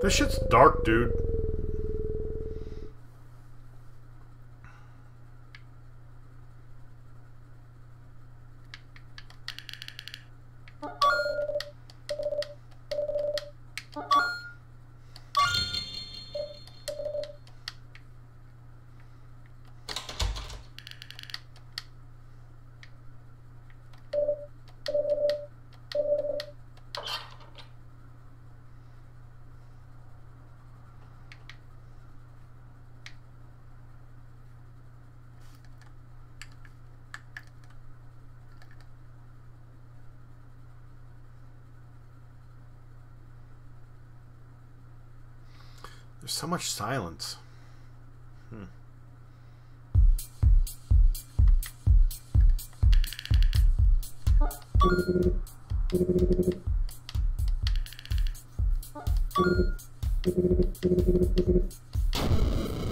This shit's dark, dude. There's so much silence.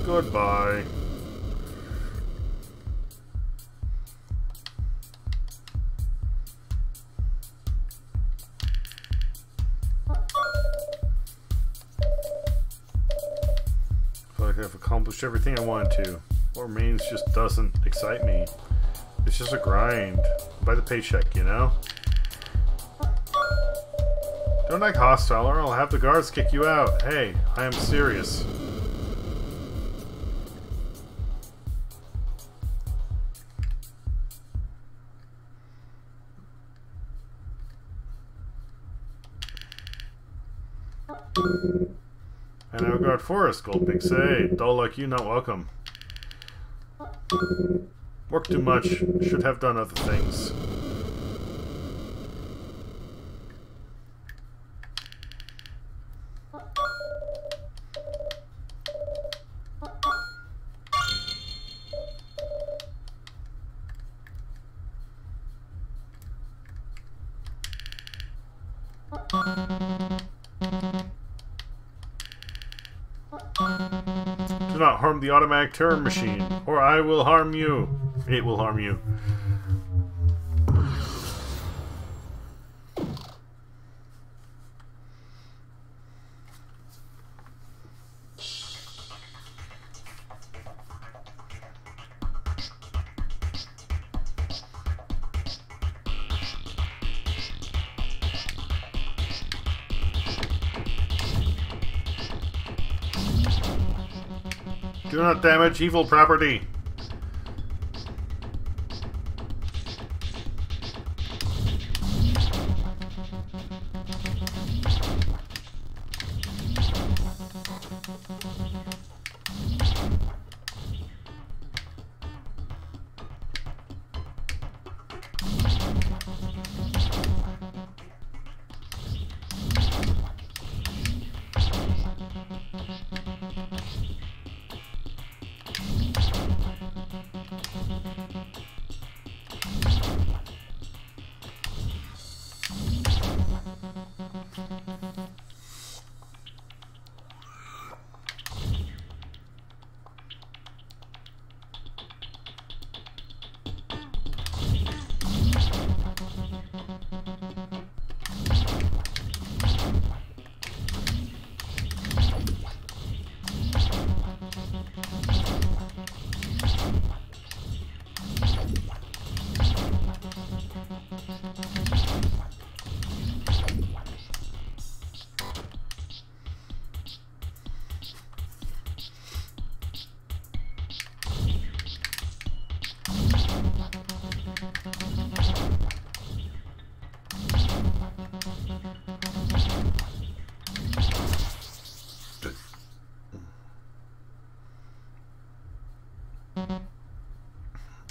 Goodbye. I've accomplished everything I wanted to. What remains just doesn't excite me. It's just a grind. By the paycheck, you know? Don't act hostile or I'll have the guards kick you out. Hey, I am serious. And now guard Forest, Goldpig say. Dull like you, not welcome. Work too much. Should have done other things. Do not harm the automatic turn machine, or I will harm you. It will harm you. Do not damage evil property.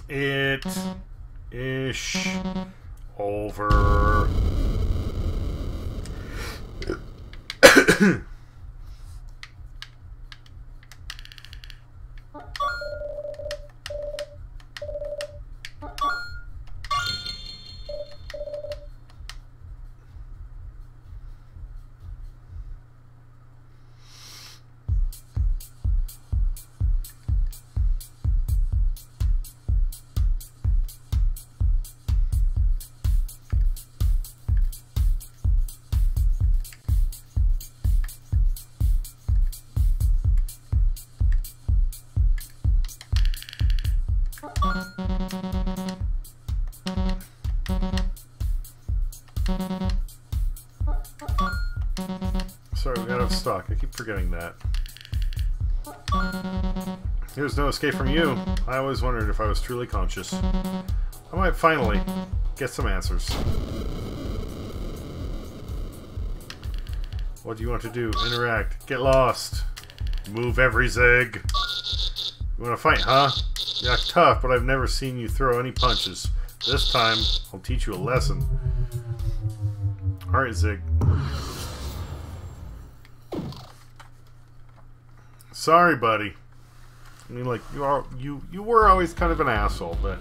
It ish over. Sorry, we got out of stock. I keep forgetting that. There's no escape from you. I always wondered if I was truly conscious. I might finally get some answers. What do you want to do? Interact. Get lost. Move every zig. You want to fight, huh? You act tough, but I've never seen you throw any punches. This time, I'll teach you a lesson. Alright, Zig. Sorry, buddy. I mean, like, you were always kind of an asshole, but...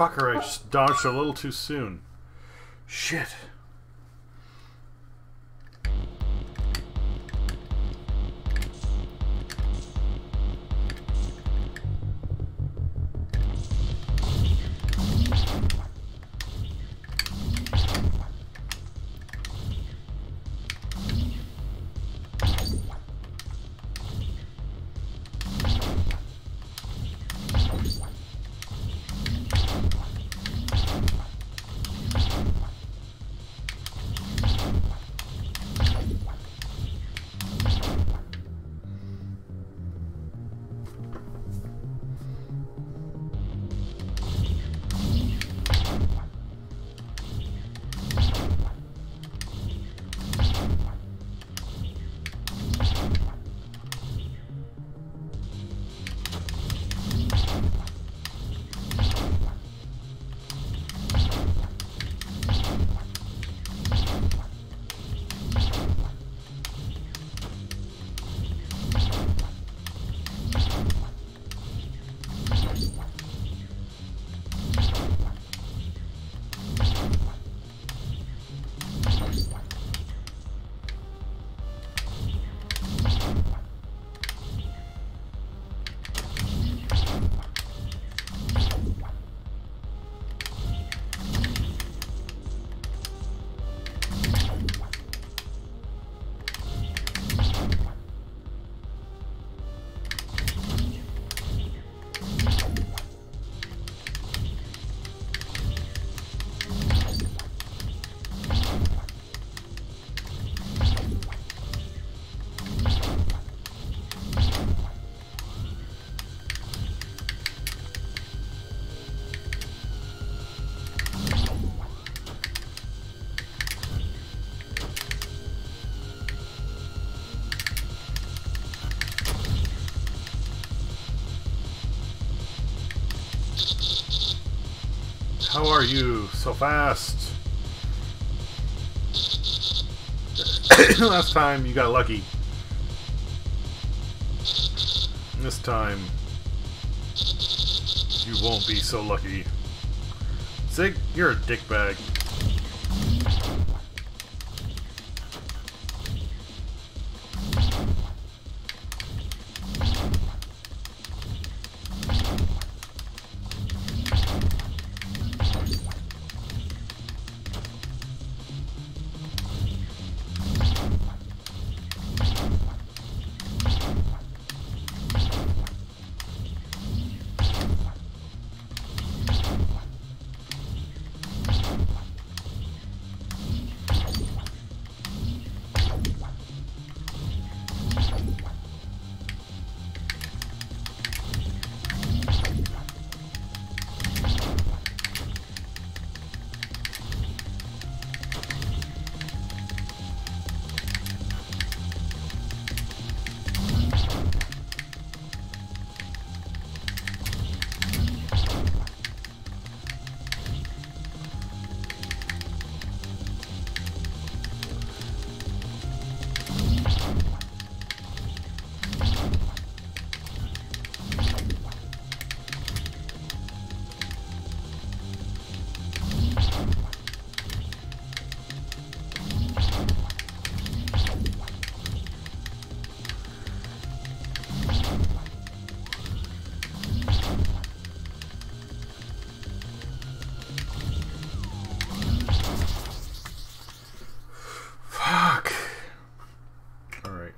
Motherfucker, I just dodged a little too soon. Shit. How are you? So fast. Last time you got lucky. This time you won't be so lucky. Zig, you're a dickbag.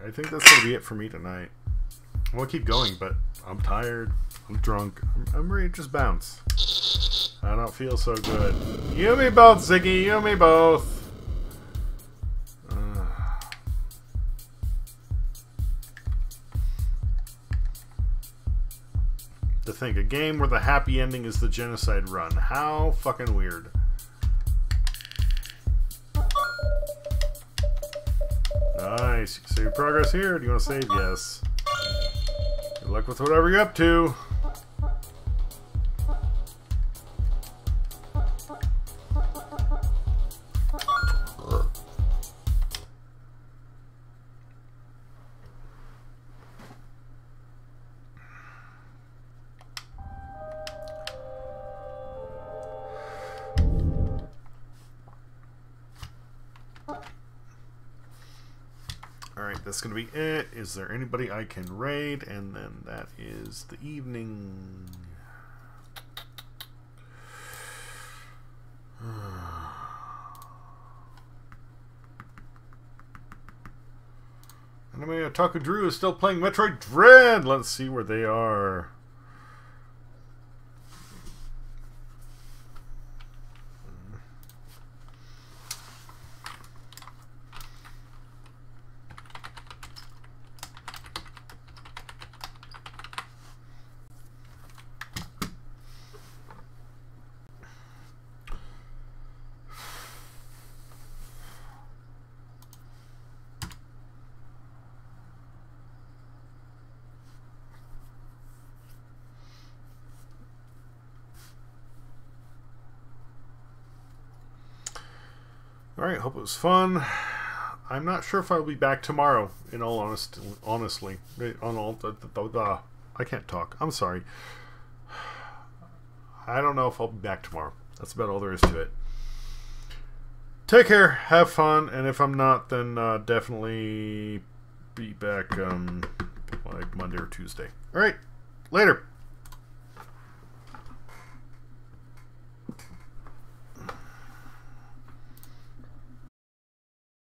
I think that's gonna be it for me tonight. I want to keep going, but I'm tired. I'm drunk. I'm ready to just bounce. I don't feel so good. You and me both, Ziggy. You and me both. To think, a game where the happy ending is the genocide run. How fucking weird. Nice. You can save progress here. Do you want to save? Yes. Good luck with whatever you're up to. Alright, that's going to be it. Is there anybody I can raid? And then that is the evening. Anime Otaku Drew is still playing Metroid Dread. Let's see where they are. Alright, hope it was fun. I'm not sure if I'll be back tomorrow, in all honestly. I can't talk. I'm sorry. I don't know if I'll be back tomorrow. That's about all there is to it. Take care, have fun, and if I'm not, then definitely be back like Monday or Tuesday. Alright, later.